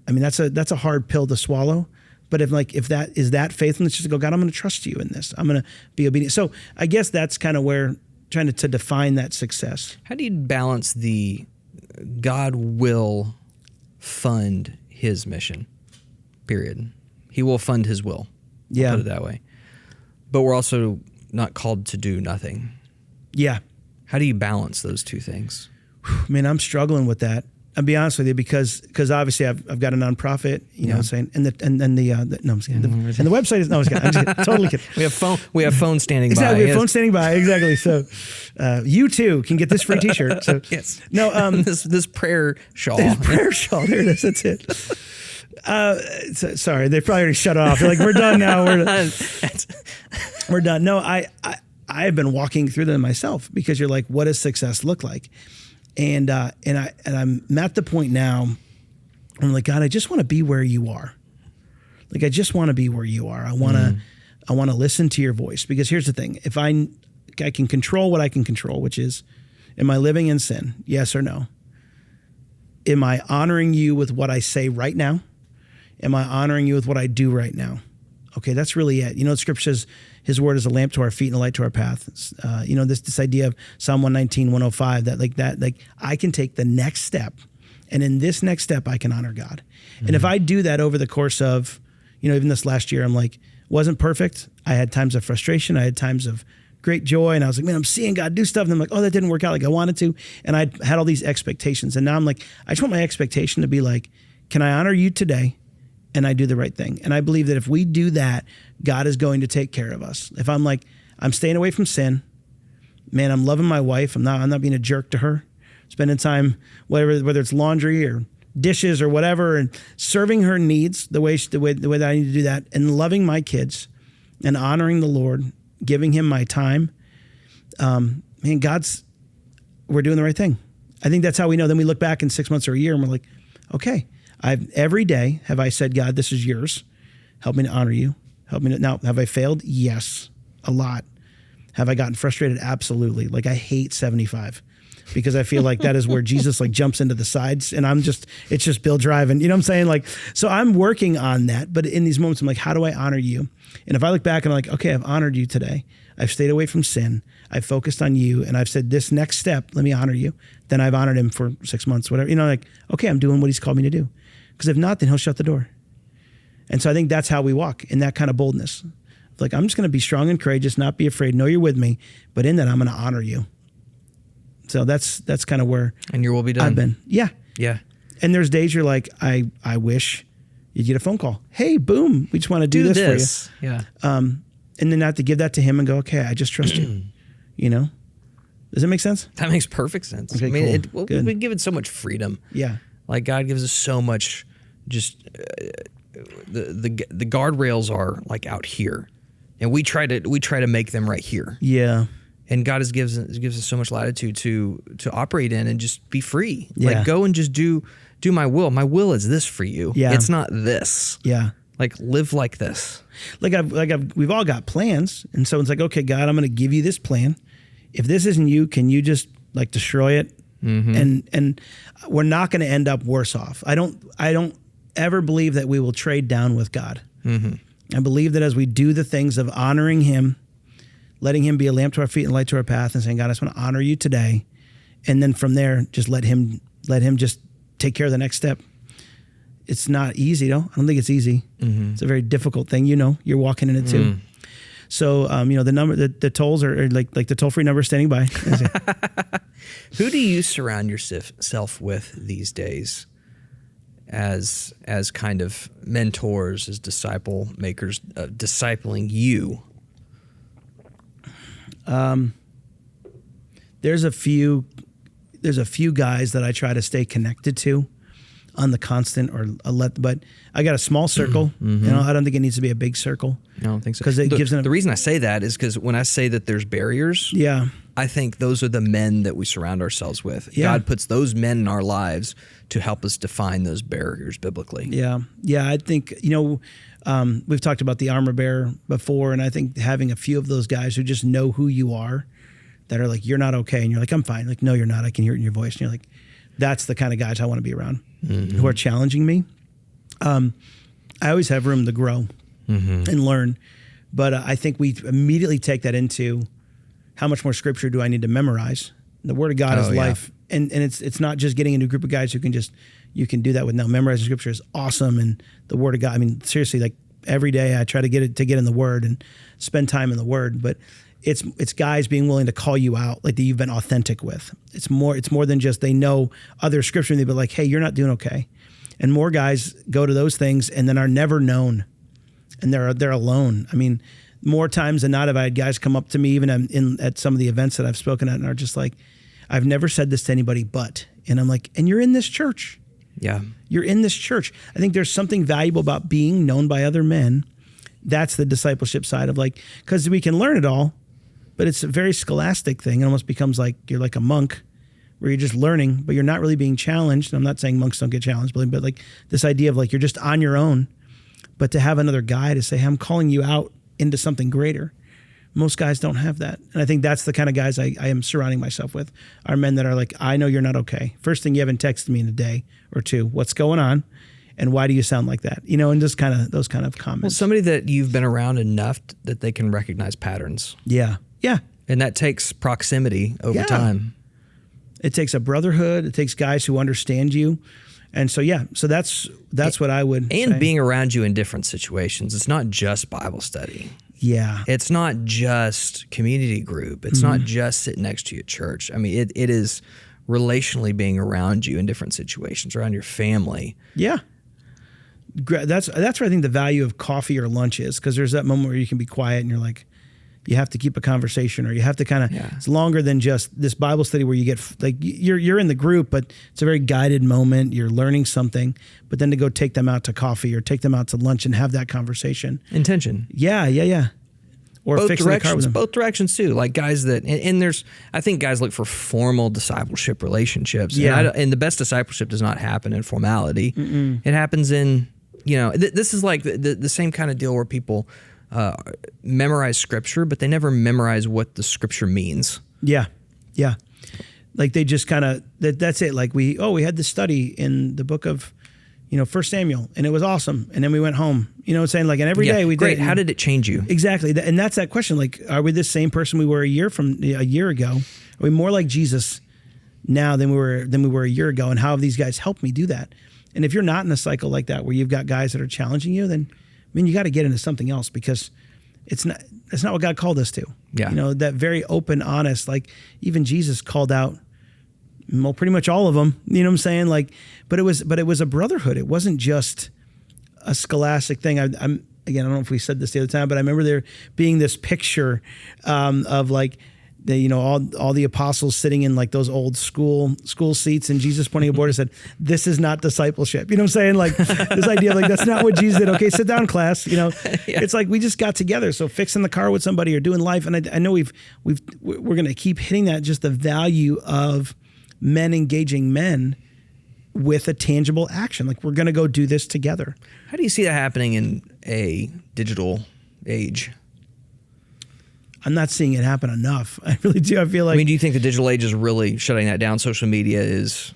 [SPEAKER 2] I mean, that's a hard pill to swallow. But if that is that faithfulness, just to go, God, I'm gonna trust you in this. I'm gonna be obedient. So I guess that's kind of where trying to define that success.
[SPEAKER 1] How do you balance the God will fund his mission? Period. He will fund his will.
[SPEAKER 2] Yeah.
[SPEAKER 1] I'll put it that way. But we're also not called to do nothing.
[SPEAKER 2] Yeah.
[SPEAKER 1] How do you balance those two things?
[SPEAKER 2] Man, I'm struggling with that. I'll be honest with you because obviously I've got a nonprofit, you know what I'm saying? And I'm just kidding. And the website is, no, I'm just kidding. Totally kidding.
[SPEAKER 1] We have phone standing by.
[SPEAKER 2] Exactly. We have phone standing by. Exactly. So you too can get this free t-shirt. So
[SPEAKER 1] yes.
[SPEAKER 2] No,
[SPEAKER 1] this prayer shawl.
[SPEAKER 2] This prayer shawl. There it is. That's it. Sorry, they probably already shut it off. They're like, we're done now. We're done. No, I've been walking through them myself because you're like, what does success look like? And I'm at the point now. I'm like, God, I just want to be where you are. Like, I just want to be where you are. I want to listen to your voice, because here's the thing: if I can control what I can control, which is, am I living in sin? Yes or no? Am I honoring you with what I say right now? Am I honoring you with what I do right now? Okay, that's really it. You know, Scripture says his word is a lamp to our feet and a light to our path. You know, this idea of Psalm 119, 105, that I can take the next step, and in this next step, I can honor God. Mm-hmm. And if I do that over the course of, you know, even this last year, I'm like, wasn't perfect. I had times of frustration. I had times of great joy. And I was like, man, I'm seeing God do stuff. And I'm like, oh, that didn't work out like I wanted to. And I had all these expectations. And now I'm like, I just want my expectation to be like, can I honor you today? And I do the right thing. And I believe that if we do that, God is going to take care of us. If I'm like, I'm staying away from sin, man, I'm loving my wife. I'm not being a jerk to her, spending time, whether it's laundry or dishes or whatever, and serving her needs the way that I need to do that, and loving my kids and honoring the Lord, giving him my time. Man, we're doing the right thing. I think that's how we know. Then we look back in 6 months or a year and we're like, okay, every day have I said, God, this is yours. Help me to honor you. Now, have I failed? Yes, a lot. Have I gotten frustrated? Absolutely. Like, I hate 75 because I feel like that is where Jesus like jumps into the sides, and it's just Bill driving. You know what I'm saying? Like, so I'm working on that. But in these moments, I'm like, how do I honor you? And if I look back and I'm like, okay, I've honored you today. I've stayed away from sin. I've focused on you. And I've said, this next step, let me honor you. Then I've honored him for 6 months, whatever. You know, like, okay, I'm doing what he's called me to do. Because if not, then he'll shut the door. And so I think that's how we walk, in that kind of boldness. Like, I'm just going to be strong and courageous, not be afraid, know you're with me, but in that, I'm going to honor you. So that's kind of where
[SPEAKER 1] and your will be done.
[SPEAKER 2] I've been. Yeah.
[SPEAKER 1] Yeah.
[SPEAKER 2] And there's days you're like, I wish you'd get a phone call. Hey, boom, we just want to do this for you.
[SPEAKER 1] Yeah.
[SPEAKER 2] And then have to give that to him and go, okay, I just trust you. You know? Does that make sense?
[SPEAKER 1] That makes perfect sense.
[SPEAKER 2] Okay,
[SPEAKER 1] I mean,
[SPEAKER 2] cool.
[SPEAKER 1] We've been given so much freedom.
[SPEAKER 2] Yeah.
[SPEAKER 1] Like, God gives us so much, just the guardrails are like out here, and we try to make them right here.
[SPEAKER 2] Yeah.
[SPEAKER 1] And God gives us so much latitude to operate in and just be free.
[SPEAKER 2] Yeah.
[SPEAKER 1] Like, go and just do my will. My will is this for you.
[SPEAKER 2] Yeah.
[SPEAKER 1] It's not this.
[SPEAKER 2] Yeah.
[SPEAKER 1] Like, live like this.
[SPEAKER 2] We've all got plans, and so it's like, okay, God, I'm going to give you this plan. If this isn't you, can you just like destroy it? Mm-hmm. And we're not going to end up worse off. I don't ever believe that we will trade down with God. Mm-hmm. I believe that as we do the things of honoring him, letting him be a lamp to our feet and light to our path, and saying, God, I just want to honor you today. And then from there, just let him just take care of the next step. It's not easy, though. I don't think it's easy. It's a very difficult thing. You're walking in it too. So, the tolls are like the toll-free number standing by.
[SPEAKER 1] Who do you surround yourself with these days as kind of mentors, as disciple makers, discipling you?
[SPEAKER 2] There's a few guys that I try to stay connected to on the constant, but I got a small circle. I don't think it needs to be a big circle.
[SPEAKER 1] I don't think so.
[SPEAKER 2] Because
[SPEAKER 1] the reason I say that is because when I say that there's barriers, I think those are the men that we surround ourselves with.
[SPEAKER 2] Yeah.
[SPEAKER 1] God puts those men in our lives to help us define those barriers biblically.
[SPEAKER 2] Yeah. I think, we've talked about the armor bearer before, and I think having a few of those guys who just know who you are, that are like, you're not okay, and you're like, I'm fine. Like, no, you're not. I can hear it in your voice. And you're like, that's the kind of guys I want to be around, who are challenging me. I always have room to grow and learn, but I think we immediately take that into how much more scripture do I need to memorize? The Word of God is life, and it's not just getting into a group of guys who can you can do that with now. Memorizing scripture is awesome, and the Word of God. I mean, seriously, like every day I try to get in the Word and spend time in the Word, but it's guys being willing to call you out, like that you've been authentic with. It's more than just they know other scripture and they'd be like, hey, you're not doing okay. And more guys go to those things and then are never known, and they're alone. I mean, more times than not have I had guys come up to me even at some of the events that I've spoken at and are just like, I've never said this to anybody but, and I'm like, and you're in this church.
[SPEAKER 1] Yeah.
[SPEAKER 2] You're in this church. I think there's something valuable about being known by other men. That's the discipleship side of like, because we can learn it all, but it's a very scholastic thing. It almost becomes like you're like a monk where you're just learning, but you're not really being challenged. I'm not saying monks don't get challenged, but like this idea of like you're just on your own, but to have another guy to say, hey, I'm calling you out into something greater. Most guys don't have that. And I think that's the kind of guys I am surrounding myself with, are men that are like, I know you're not okay. First thing, you haven't texted me in a day or two. What's going on? And why do you sound like that? And just kind of those kind of comments.
[SPEAKER 1] Well, somebody that you've been around enough that they can recognize patterns.
[SPEAKER 2] Yeah.
[SPEAKER 1] And that takes proximity over time.
[SPEAKER 2] It takes a brotherhood. It takes guys who understand you. And so that's what I would say.
[SPEAKER 1] And being around you in different situations. It's not just Bible study.
[SPEAKER 2] Yeah.
[SPEAKER 1] It's not just community group. It's not just sitting next to you at church. I mean, it is relationally being around you in different situations, around your family. Yeah.
[SPEAKER 2] That's where I think the value of coffee or lunch is, because there's that moment where you can be quiet and you're like, you have to keep a conversation, or you have to kind of, it's longer than just this Bible study where you get like, you're in the group, but it's a very guided moment. You're learning something, but then to go take them out to coffee or take them out to lunch and have that conversation.
[SPEAKER 1] Intention.
[SPEAKER 2] Yeah. Or
[SPEAKER 1] both
[SPEAKER 2] fixing the car with them.
[SPEAKER 1] Both directions too. Like guys that, and there's, I think guys look for formal discipleship relationships.
[SPEAKER 2] Yeah.
[SPEAKER 1] And the best discipleship does not happen in formality. It happens in, this is like the same kind of deal where people memorize scripture, but they never memorize what the scripture means.
[SPEAKER 2] Yeah. Like they just kind of, that's it. Like we had this study in the book of, 1 Samuel, and it was awesome. And then we went home, what I'm saying? Like, and every day we did.
[SPEAKER 1] Great. How did it change you?
[SPEAKER 2] Exactly. And that's that question. Like, are we the same person we were a year ago? Are we more like Jesus now than we were a year ago? And how have these guys helped me do that? And if you're not in a cycle like that, where you've got guys that are challenging you, then you got to get into something else, because that's not what God called us to.
[SPEAKER 1] Yeah.
[SPEAKER 2] That very open, honest, like even Jesus called out, well, pretty much all of them, you know what I'm saying? Like, but it was a brotherhood. It wasn't just a scholastic thing. Again, I don't know if we said this the other time, but I remember there being this picture of like, all the apostles sitting in like those old school seats, and Jesus pointing a board and said, "This is not discipleship." You know what I'm saying? Like this idea of like, that's not what Jesus did. Okay, sit down, class. It's like we just got together. So fixing the car with somebody or doing life. And I know we're going to keep hitting that, just the value of men engaging men with a tangible action. Like, we're going to go do this together.
[SPEAKER 1] How do you see that happening in a digital age?
[SPEAKER 2] I'm not seeing it happen enough. I really do. I feel like...
[SPEAKER 1] do you think the digital age is really shutting that down? Social media is...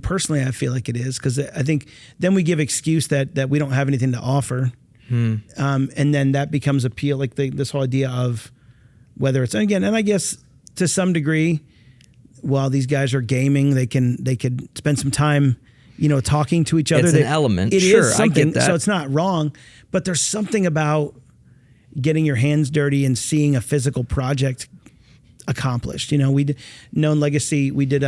[SPEAKER 2] personally, I feel like it is, because I think then we give excuse that we don't have anything to offer. And then that becomes appeal, like this whole idea of whether it's, again, and I guess to some degree, while these guys are gaming, they could spend some time, talking to each other.
[SPEAKER 1] It's an element.
[SPEAKER 2] It
[SPEAKER 1] sure,
[SPEAKER 2] is something,
[SPEAKER 1] I get that.
[SPEAKER 2] so it's not wrong, but there's something about getting your hands dirty and seeing a physical project accomplished. We Known Legacy, we did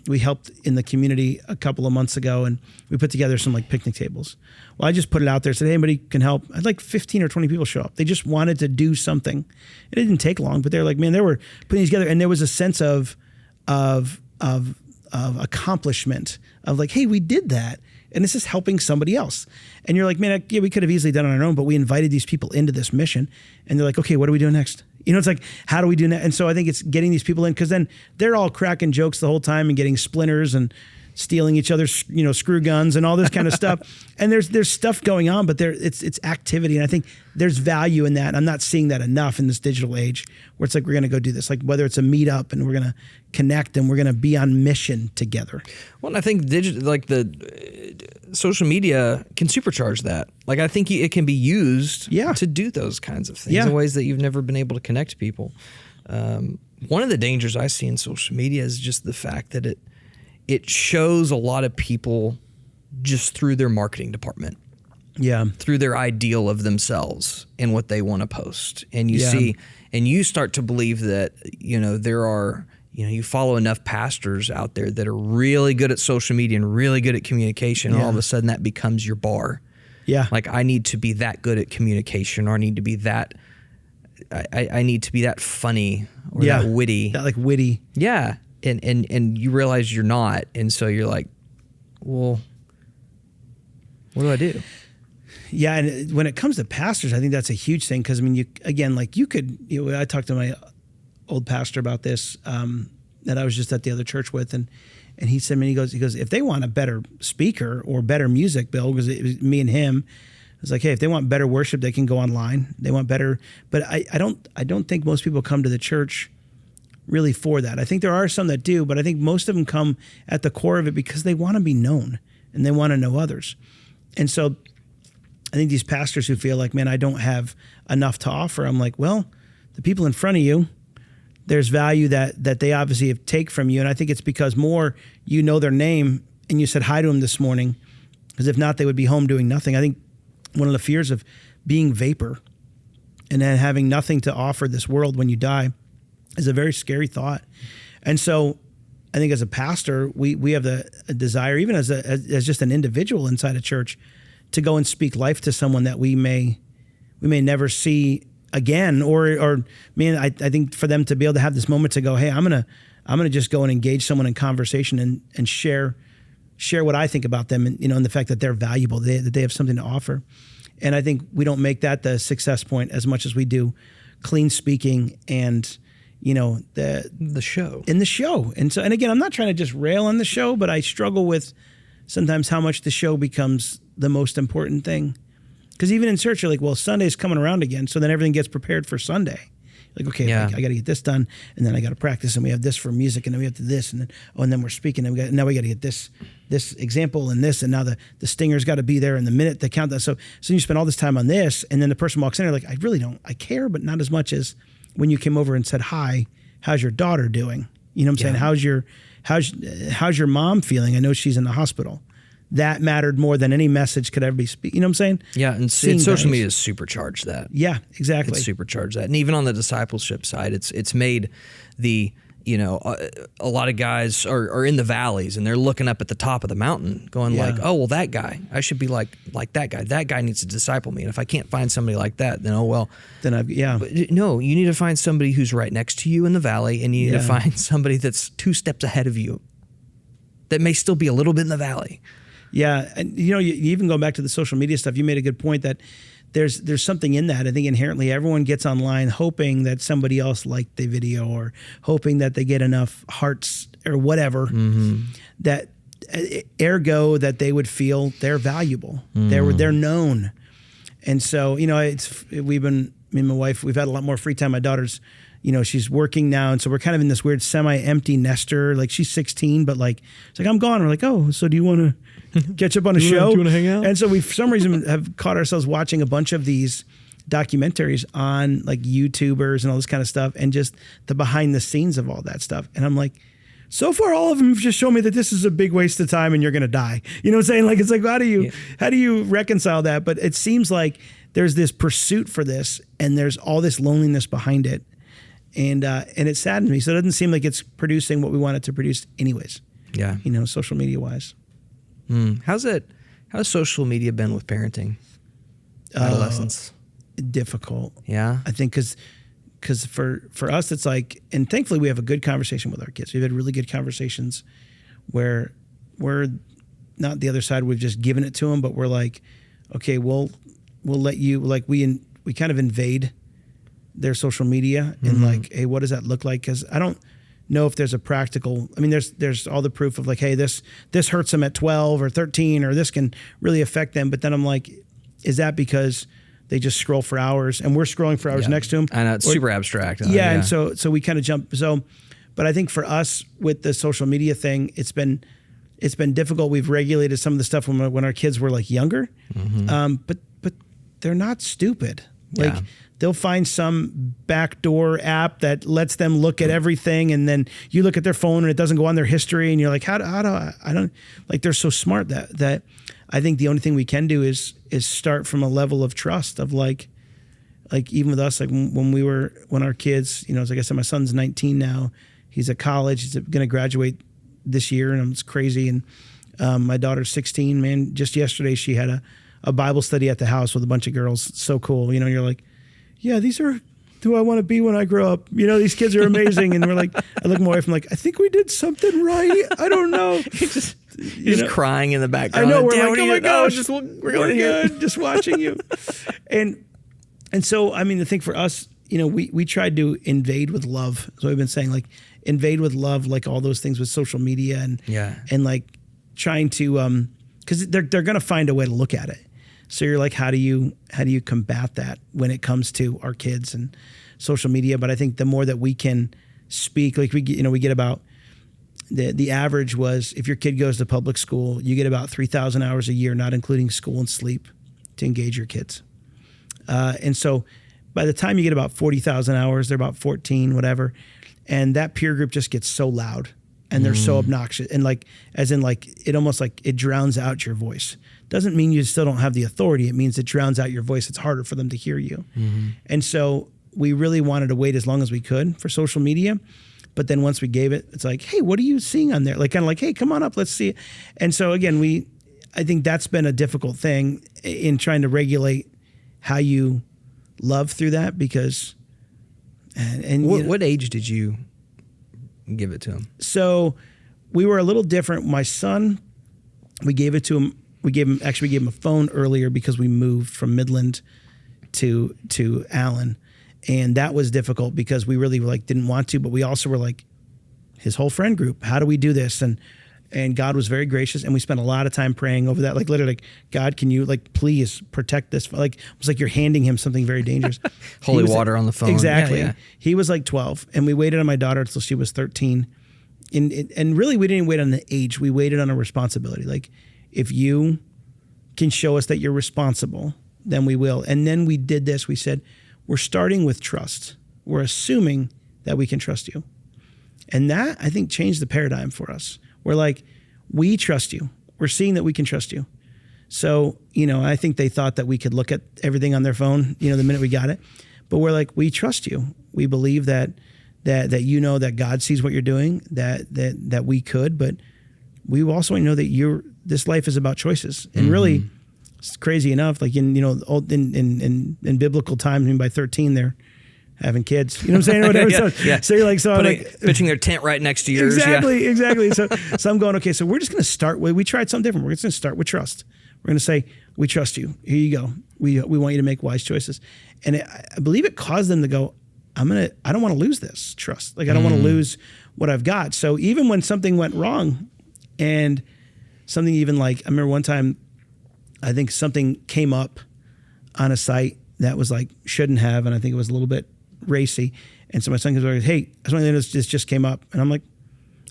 [SPEAKER 2] we helped in the community a couple of months ago, and we put together some like picnic tables. Well, I just put it out there, said, hey, anybody can help. I had like 15 or 20 people show up. They just wanted to do something. It didn't take long, but they're like, man, they were putting these together, and there was a sense of accomplishment of like, hey, we did that. And this is helping somebody else. And you're like, man, we could have easily done it on our own, but we invited these people into this mission. And they're like, okay, what do we do next? It's like, how do we do that? And so I think it's getting these people in, because then they're all cracking jokes the whole time and getting splinters and stealing each other's, screw guns and all this kind of stuff. And there's stuff going on, but it's activity. And I think there's value in that. I'm not seeing that enough in this digital age where it's like, we're going to go do this, like whether it's a meetup and we're going to connect and we're going to be on mission together.
[SPEAKER 1] Well, and I think the social media can supercharge that. Like, I think it can be used to do those kinds of things in ways that you've never been able to connect people. One of the dangers I see in social media is just the fact that it shows a lot of people just through their marketing department. Yeah. Through their ideal of themselves and what they want to post. And you see, and you start to believe that, there are, you follow enough pastors out there that are really good at social media and really good at communication. And all of a sudden that becomes your bar. Yeah. Like, I need to be that good at communication, or I need to be that, I need to be that funny or that witty.
[SPEAKER 2] That like witty.
[SPEAKER 1] Yeah. And you realize you're not. And so you're like, well, what do I do?
[SPEAKER 2] Yeah. And when it comes to pastors, I think that's a huge thing. Cause I mean, I talked to my old pastor about this, that I was just at the other church with. And he said, he goes, if they want a better speaker or better music, Bill, because it was me and him, I was like, hey, if they want better worship, they can go online. They want better, but I don't think most people come to the church really for that. I think there are some that do, but I think most of them come at the core of it because they want to be known and they want to know others. And so I think these pastors who feel like, man, I don't have enough to offer, I'm like, well, the people in front of you, there's value that they obviously have take from you. And I think it's because more you know their name and you said hi to them this morning, because if not, they would be home doing nothing. I think one of the fears of being vapor and then having nothing to offer this world when you die is a very scary thought. And so I think as a pastor, we have a desire, even as just an individual inside a church, to go and speak life to someone that we may never see again, or man, I think for them to be able to have this moment to go, hey, I'm gonna just go and engage someone in conversation and share what I think about them, and and the fact that they're valuable, that they have something to offer. And I think we don't make that the success point as much as we do clean speaking and the show. In the show. And so, and again, I'm not trying to just rail on the show, but I struggle with sometimes how much the show becomes the most important thing. Because even in church, you're like, well, Sunday's coming around again, so then everything gets prepared for Sunday. Like, okay, I got to get this done, and then I got to practice, and we have this for music, and then we have to this, and then we're speaking, and now we got to get this example and this, and now the stinger's got to be there in the minute, the countdown. So you spend all this time on this, and then the person walks in, and they're like, I care, but not as much as when you came over and said, hi, how's your daughter doing? You know what I'm saying? How's your mom feeling? I know she's in the hospital. That mattered more than any message could ever be. You know what I'm saying? Yeah, and
[SPEAKER 1] social media has supercharged that.
[SPEAKER 2] Yeah, exactly.
[SPEAKER 1] It's supercharged that. And even on the discipleship side, it's made the, a lot of guys are in the valleys and they're looking up at the top of the mountain going like, oh, well, that guy, I should be like that guy. That guy needs to disciple me. And if I can't find somebody like that, then But no, you need to find somebody who's right next to you in the valley, and you need to find somebody that's 2 steps ahead of you that may still be a little bit in the valley.
[SPEAKER 2] Yeah, and you even going back to the social media stuff, you made a good point that there's something in that. I think inherently everyone gets online hoping that somebody else liked the video, or hoping that they get enough hearts or whatever, that ergo that they would feel they're valuable, they're known. And so me and my wife, we've had a lot more free time. My daughter's, she's working now, and so we're kind of in this weird semi-empty nester. Like, she's 16, but like it's like I'm gone. We're like, oh, so do you want to catch up on a show?
[SPEAKER 1] Do you want to hang out?
[SPEAKER 2] And so we, for some reason, have caught ourselves watching a bunch of these documentaries on like YouTubers and all this kind of stuff and just the behind the scenes of all that stuff. And I'm like, so far, all of them have just shown me that this is a big waste of time and you're going to die. You know what I'm saying? Like, it's like, how do you reconcile that? But it seems like there's this pursuit for this and there's all this loneliness behind it. And it saddens me. So it doesn't seem like it's producing what we want it to produce anyways.
[SPEAKER 1] Yeah.
[SPEAKER 2] You know, social media wise.
[SPEAKER 1] How's social media been with parenting adolescents?
[SPEAKER 2] Difficult.
[SPEAKER 1] Yeah.
[SPEAKER 2] I think because for us, it's like, and thankfully we have a good conversation with our kids. We've had really good conversations where we're not the other side. We've just given it to them, but we're like, okay, we'll let you, like we kind of invade their social media and like, hey, what does that look like? Because I don't know if there's a practical, I mean, there's all the proof of like, hey, this hurts them at 12 or 13, or this can really affect them. But then I'm like, is that because they just scroll for hours and we're scrolling for hours next to them?
[SPEAKER 1] I know, it's super abstract.
[SPEAKER 2] Yeah. And so we kind of jump. But I think for us with the social media thing, it's been difficult. We've regulated some of the stuff when our kids were like younger, but they're not stupid. Like they'll find some backdoor app that lets them look at everything, and then you look at their phone and it doesn't go on their history, and you're like, how do I don't like, they're so smart that I think the only thing we can do is start from a level of trust of like even with us, like when our kids, you know, like I said, my son's 19 now, he's at college, he's going to graduate this year, and it's crazy. And my daughter's 16, man, just yesterday she had a Bible study at the house with a bunch of girls. So cool. You know, you're like, yeah, these are who I want to be when I grow up. You know, these kids are amazing. And we're like, I look my wife, I'm like, I think we did something right. I don't know.
[SPEAKER 1] Just crying in the background.
[SPEAKER 2] I know, we're like, oh my gosh,
[SPEAKER 1] we're going
[SPEAKER 2] good, just watching you. And so, I mean, the thing for us, you know, we tried to invade with love. So we've been saying like invade with love, like all those things with social media and like trying to, cause they're going to find a way to look at it. So you're like, how do you combat that when it comes to our kids and social media? But I think the more that we can speak, like we get about the average was if your kid goes to public school, you get about 3,000 hours a year, not including school and sleep, to engage your kids. And so by the time you get about 40,000 hours, they're about 14, whatever. And that peer group just gets so loud and they're so obnoxious. And like, as in like, it almost like it drowns out your voice. Doesn't mean you still don't have the authority. It means it drowns out your voice. It's harder for them to hear you. And so we really wanted to wait as long as we could for social media. But then once we gave it, it's like, hey, what are you seeing on there? Like, kind of like, hey, come on up, let's see it. And so again, I think that's been a difficult thing in trying to regulate how you love through that, because
[SPEAKER 1] what age did you give it to him? So
[SPEAKER 2] we were a little different. My son, we gave it to him. We gave him a phone earlier because we moved from Midland to Allen. And that was difficult because we really like didn't want to, but we also were like his whole friend group. How do we do this? And God was very gracious, and we spent a lot of time praying over that. Like literally, like, God, can you like please protect this? Like it was like you're handing him something very dangerous.
[SPEAKER 1] Holy water on the phone.
[SPEAKER 2] Exactly.
[SPEAKER 1] Yeah.
[SPEAKER 2] He was like 12, and we waited on my daughter until she was 13. And really, we didn't wait on the age. We waited on a responsibility. Like, if you can show us that you're responsible, then we will. And then we did this. We said, we're starting with trust. We're assuming that we can trust you. And that, I think, changed the paradigm for us. We're like, we trust you. We're seeing that we can trust you. So, I think they thought that we could look at everything on their phone, the minute we got it. But we're like, we trust you. We believe that that God sees what you're doing, that we could, but we also know that this life is about choices. And really, it's crazy enough, like in biblical times, I mean, by 13, they're having kids. You know what I'm saying? Or whatever. So you're like,
[SPEAKER 1] pitching their tent right next to yours.
[SPEAKER 2] Exactly. So I'm going, okay, so we're just going to start with, we tried something different. We're just going to start with trust. We're going to say, we trust you. Here you go. We want you to make wise choices. And I believe it caused them to go, I don't want to lose this trust. Like, I don't want to lose what I've got. So even when something went wrong, and something even like, I remember one time, I think something came up on a site that was like, shouldn't have. And I think it was a little bit racy. And so my son goes, hey, I just want to know this just came up. And I'm like,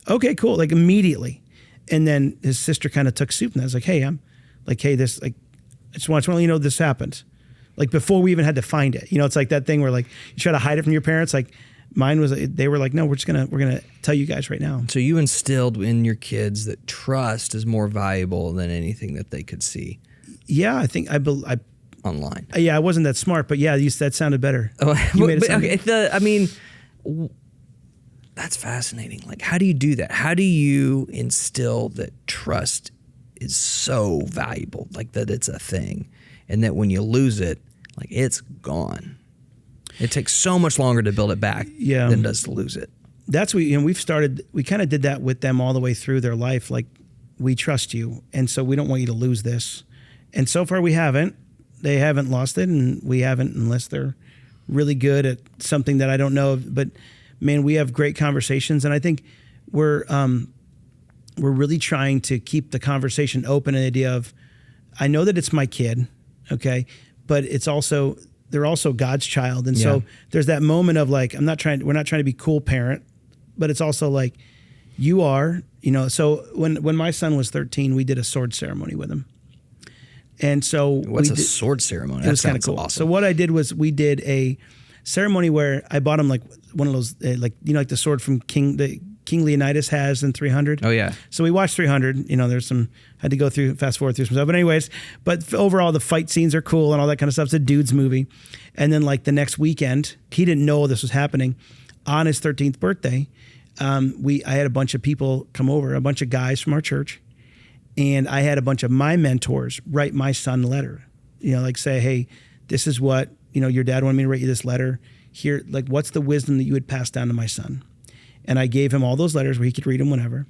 [SPEAKER 2] okay, cool. Like immediately. And then his sister kind of took soup, and I was like, hey, I just want to let you know this happened. like before we even had to find it. You know, it's like that thing where like you try to hide it from your parents. Like mine was, they were like, no, we're going to tell you guys right now.
[SPEAKER 1] So you instilled in your kids that trust is more valuable than anything that they could see.
[SPEAKER 2] Yeah, I think I
[SPEAKER 1] online.
[SPEAKER 2] Yeah, I wasn't that smart, but yeah, that sounded better.
[SPEAKER 1] That's fascinating. Like, how do you do that? How do you instill that trust is so valuable, like that it's a thing, and that when you lose it, like it's gone? It takes so much longer to build it back than it does to lose it.
[SPEAKER 2] That's we kind of did that with them all the way through their life. Like, we trust you, and so we don't want you to lose this. And so far we haven't. They haven't lost it, and we haven't, unless they're really good at something that I don't know of. But man, we have great conversations, and I think we're really trying to keep the conversation open. An idea of, I know that it's my kid, okay, but they're also God's child, and so there's that moment of like, we're not trying to be cool parent, but it's also like, you are, you know. So when my son was 13, we did a sword ceremony with him. And so
[SPEAKER 1] what's a sword ceremony?
[SPEAKER 2] It was kind of cool.
[SPEAKER 1] Awesome.
[SPEAKER 2] So what I did was we did a ceremony where I bought him like one of those, like the sword from King Leonidas has in 300.
[SPEAKER 1] Oh yeah.
[SPEAKER 2] So we watched 300. You know, there's had to fast forward through some stuff. But anyways, overall the fight scenes are cool and all that kind of stuff. It's a dude's movie. And then like the next weekend, he didn't know this was happening. On his 13th birthday, I had a bunch of people come over, a bunch of guys from our church. And I had a bunch of my mentors write my son a letter, you know, like say, hey, this is what, you know, your dad wanted me to write you this letter here. Like, what's the wisdom that you would pass down to my son? And I gave him all those letters where he could read them whenever.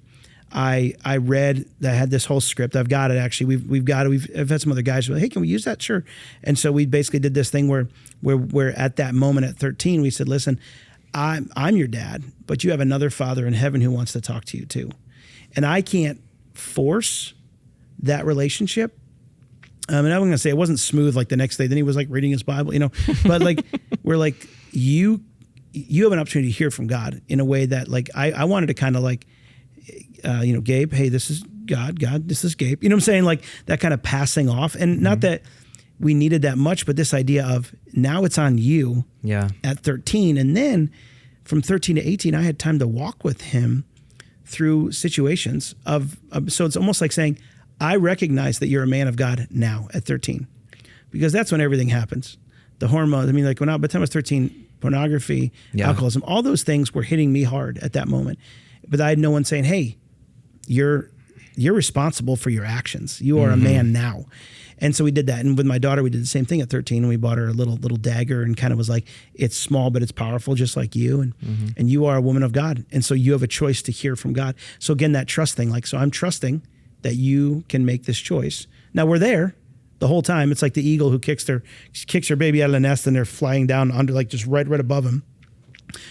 [SPEAKER 2] I had this whole script. I've got it actually. I've had some other guys who are like, hey, can we use that? Sure. And so we basically did this thing where at that moment at 13, we said, listen, I'm your dad, but you have another father in heaven who wants to talk to you too. And I can't force that relationship. And I'm going to say it wasn't smooth like the next day. Then he was like reading his Bible, you know, but like, we're like, you have an opportunity to hear from God in a way that like, I wanted to kind of like, you know, Gabe, hey, this is God, this is Gabe. You know what I'm saying? Like that kind of passing off. And not that we needed that much, but this idea of now it's on you at 13. And then from 13 to 18, I had time to walk with him through situations so it's almost like saying, I recognize that you're a man of God now at 13, because that's when everything happens. The hormones, I mean, like by the time I was 13, pornography, alcoholism, all those things were hitting me hard at that moment. But I had no one saying, hey, you're responsible for your actions. You are a man now. And so we did that. And with my daughter, we did the same thing at 13. And we bought her a little dagger and kind of was like, it's small, but it's powerful, just like you. And you are a woman of God. And so you have a choice to hear from God. So again, that trust thing, like, so I'm trusting that you can make this choice. Now we're there the whole time. It's like the eagle who kicks her baby out of the nest and they're flying down under, like just right above him,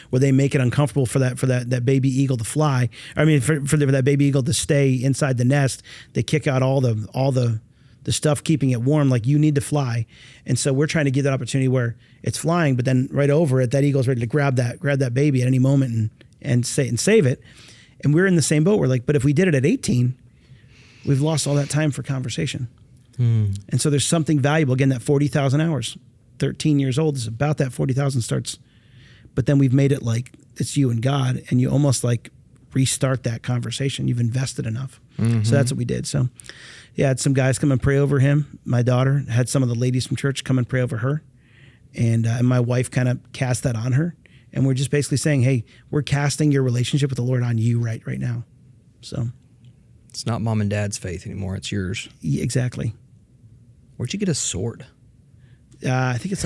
[SPEAKER 2] where they make it uncomfortable for that baby eagle to fly. I mean, for that baby eagle to stay inside the nest. They kick out all the stuff keeping it warm. Like, you need to fly. And so we're trying to give that opportunity where it's flying, but then right over it, that eagle's ready to grab that baby at any moment and save it. And we're in the same boat. We're like, but if we did it at 18, we've lost all that time for conversation. And so there's something valuable. Again, that 40,000 hours, 13 years old is about that 40,000 starts. But then we've made it like it's you and God, and you almost like restart that conversation. You've invested enough. So that's what we did. So yeah, I had some guys come and pray over him. My daughter had some of the ladies from church come and pray over her. And my wife kind of cast that on her. And we're just basically saying, hey, we're casting your relationship with the Lord on you right now. So
[SPEAKER 1] it's not mom and dad's faith anymore. It's yours.
[SPEAKER 2] Yeah, exactly.
[SPEAKER 1] Where'd you get a sword?
[SPEAKER 2] I think it's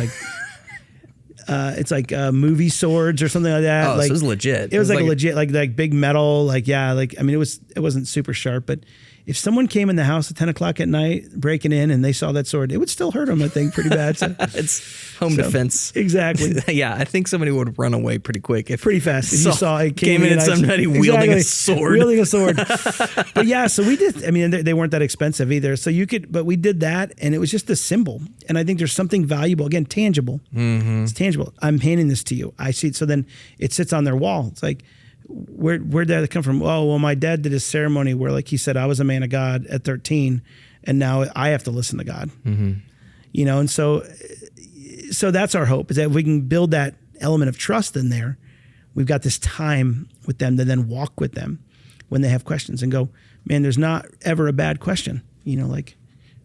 [SPEAKER 2] like movie swords or something like that.
[SPEAKER 1] Oh,
[SPEAKER 2] like,
[SPEAKER 1] so it was legit.
[SPEAKER 2] It was like a legit, like big metal. Like, yeah, like, I mean, it wasn't super sharp, but if someone came in the house at 10 o'clock at night, breaking in, and they saw that sword, it would still hurt them, I think, pretty bad. So,
[SPEAKER 1] it's home defense.
[SPEAKER 2] Exactly.
[SPEAKER 1] Yeah, I think somebody would run away pretty quick.
[SPEAKER 2] Pretty fast. If you saw it
[SPEAKER 1] came in and somebody wielding a sword.
[SPEAKER 2] Wielding a sword. But yeah, so we did, I mean, they weren't that expensive either. So but we did that, and it was just a symbol. And I think there's something valuable, again, tangible. It's tangible. I'm handing this to you. I see it. So then it sits on their wall. It's like, where'd that come from? Oh, well, my dad did a ceremony where, like he said, I was a man of God at 13, and now I have to listen to God. You know, and so so that's our hope, is that if we can build that element of trust in there, we've got this time with them to then walk with them when they have questions and go, man, there's not ever a bad question. Like,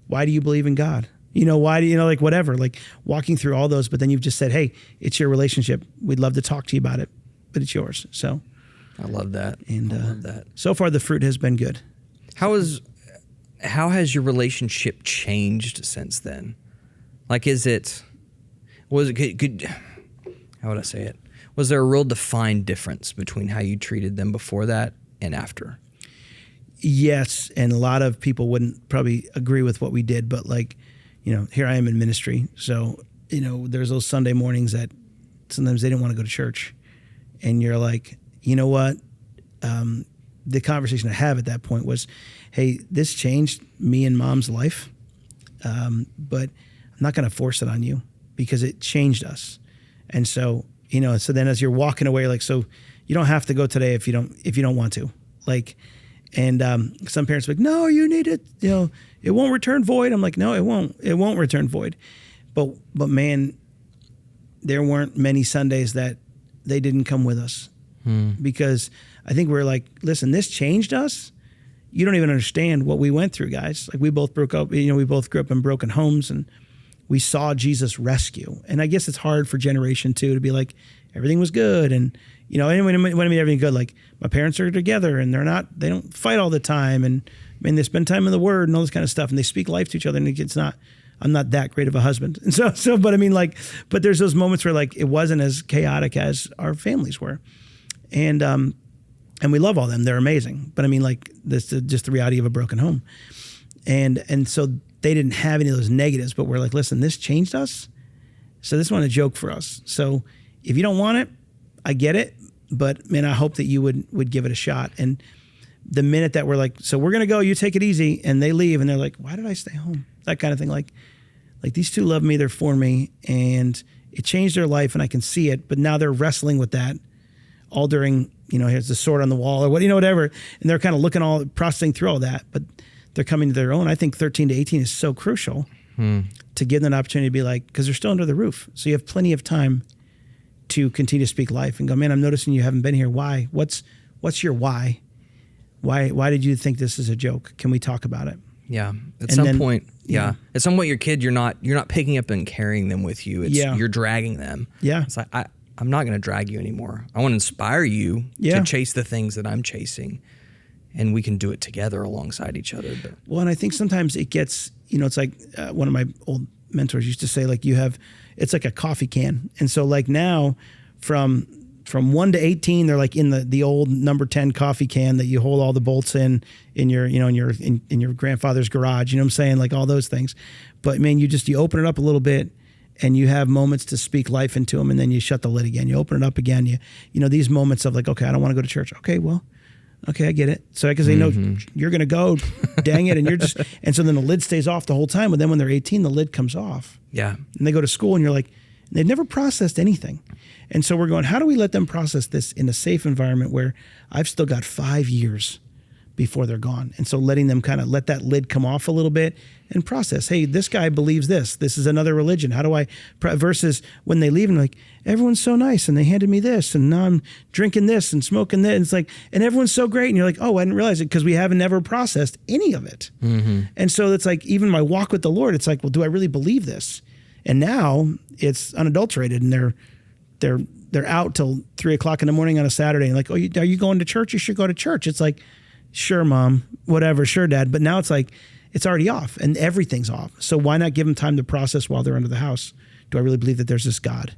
[SPEAKER 2] why do you believe in God? Why do like whatever, like walking through all those, but then you've just said, hey, it's your relationship. We'd love to talk to you about it, but it's yours. So
[SPEAKER 1] I love that.
[SPEAKER 2] And
[SPEAKER 1] I love that.
[SPEAKER 2] So far the fruit has been good.
[SPEAKER 1] How has your relationship changed since then? Like, how would I say it? Was there a real defined difference between how you treated them before that and after?
[SPEAKER 2] Yes, and a lot of people wouldn't probably agree with what we did, but like, here I am in ministry. So, there's those Sunday mornings that sometimes they didn't want to go to church. And you're like, you know what? The conversation I have at that point was, hey, this changed me and Mom's life, but I'm not going to force it on you because it changed us. And so, so then as you're walking away, like, so you don't have to go today if you don't want to. Like, and some parents are like, no, you need it. It won't return void. I'm like, no, it won't. It won't return void. But man, there weren't many Sundays that they didn't come with us because I think we're like, listen, this changed us. You don't even understand what we went through, guys. Like, we both broke up. We both grew up in broken homes, and we saw Jesus rescue. And I guess it's hard for Generation 2 to be like, everything was good. And, when I mean everything good, like, my parents are together and they don't fight all the time. And they spend time in the Word and all this kind of stuff. And they speak life to each other. And I'm not that great of a husband. And so, but I mean, like, but there's those moments where, like, it wasn't as chaotic as our families were. And we love all them. They're amazing. But I mean, like, this is just the reality of a broken home. And so they didn't have any of those negatives, but we're like, listen, this changed us. So this wasn't a joke for us. So if you don't want it, I get it. But man, I hope that you would give it a shot. And the minute that we're like, so we're going to go, you take it easy. And they leave and they're like, why did I stay home? That kind of thing. Like these two love me, they're for me. And it changed their life and I can see it. But now they're wrestling with that all during, here's the sword on the wall or whatever. And they're kind of processing through all that. But they're coming to their own. I think 13 to 18 is so crucial to give them an opportunity to be like, because they're still under the roof. So you have plenty of time to continue to speak life and go, man, I'm noticing you haven't been here. Why? What's your why? Why did you think this is a joke? Can we talk about it?
[SPEAKER 1] Yeah. At some point, your kid, you're not picking up and carrying them with you. You're dragging them. Yeah. It's like, I'm not going to drag you anymore. I want to inspire you to chase the things that I'm chasing. And we can do it together alongside each other. But.
[SPEAKER 2] Well, and I think sometimes it gets, it's like one of my old mentors used to say, like, it's like a coffee can. And so like now from 1 to 18, they're like in the old number 10 coffee can that you hold all the bolts in your, in your grandfather's garage, you know what I'm saying? Like all those things. But man, you open it up a little bit and you have moments to speak life into them. And then you shut the lid again. You open it up again. These moments of like, okay, I don't want to go to church. Okay, I get it. So because they know you're going to go, dang it. And so then the lid stays off the whole time. But then when they're 18, the lid comes off. Yeah. And they go to school and you're like, they've never processed anything. And so we're going, how do we let them process this in a safe environment where I've still got 5 years before they're gone? And so letting them kind of let that lid come off a little bit and process, hey, this guy believes this. This is another religion. How do I, versus when they leave and like, everyone's so nice and they handed me this and now I'm drinking this and smoking this. And it's like, and everyone's so great. And you're like, oh, I didn't realize it because we haven't never processed any of it. Mm-hmm. And so it's like, even my walk with the Lord, it's like, well, do I really believe this? And now it's unadulterated and they're out till 3 o'clock in the morning on a Saturday. And like, oh, are you going to church? You should go to church. It's like, sure, Mom, whatever, sure, Dad. But now it's like, it's already off and everything's off. So why not give them time to process while they're under the house? Do I really believe that there's this God?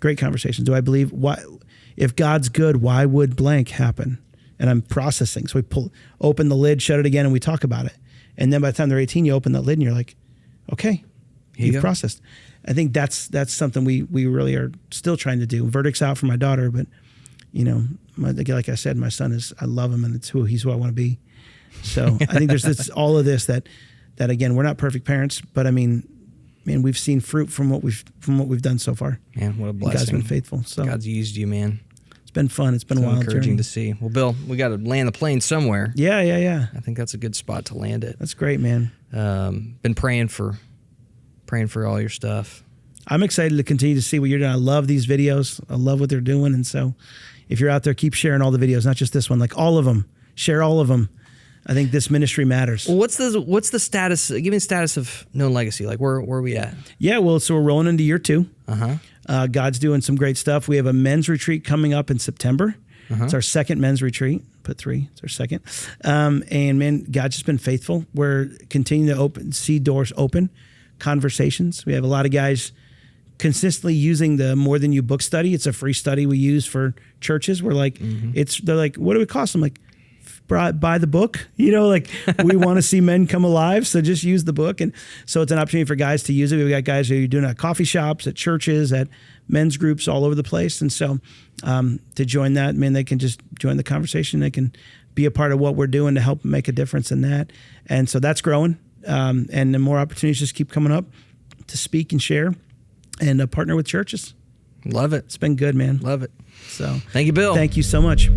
[SPEAKER 2] Great conversation. Do I believe if God's good, why would blank happen? And I'm processing. So we open the lid, shut it again, and we talk about it. And then by the time they're 18, you open that lid and you're like, okay, you've processed. I think that's something we really are still trying to do. Verdict's out for my daughter, but like I said, my son I love him and he's who I want to be. So I think there's all of this that again, we're not perfect parents, but I mean, man, we've seen fruit from what we've done so far. Man, what a blessing. God's been faithful. So God's used you, man. It's been fun. It's been a wild journey. Encouraging to see. Well, Bill, we got to land the plane somewhere. Yeah. I think that's a good spot to land it. That's great, man. Been praying for all your stuff. I'm excited to continue to see what you're doing. I love these videos. I love what they're doing. And so if you're out there, keep sharing all the videos, not just this one, like all of them. Share all of them. I think this ministry matters.
[SPEAKER 1] Well, what's the status? Give me the status of Known Legacy. Like where are we at?
[SPEAKER 2] Yeah, well, so we're rolling into year 2.
[SPEAKER 1] Uh-huh.
[SPEAKER 2] God's doing some great stuff. We have a men's retreat coming up in September.
[SPEAKER 1] Uh-huh.
[SPEAKER 2] It's our second men's retreat. Put 3. It's our second. And man, God's just been faithful. We're continuing to see doors open, conversations. We have a lot of guys consistently using the More Than You book study. It's a free study we use for churches. We're like, they're like, what do it cost? I'm like, buy the book, like we want to see men come alive. So just use the book. And so it's an opportunity for guys to use it. We've got guys who are doing it at coffee shops, at churches, at men's groups all over the place. And so to join that, man, they can just join the conversation. They can be a part of what we're doing to help make a difference in that. And so that's growing. And the more opportunities just keep coming up to speak and share and partner with churches.
[SPEAKER 1] Love it.
[SPEAKER 2] It's been good, man.
[SPEAKER 1] Love it.
[SPEAKER 2] So
[SPEAKER 1] thank you, Bill.
[SPEAKER 2] Thank you so much.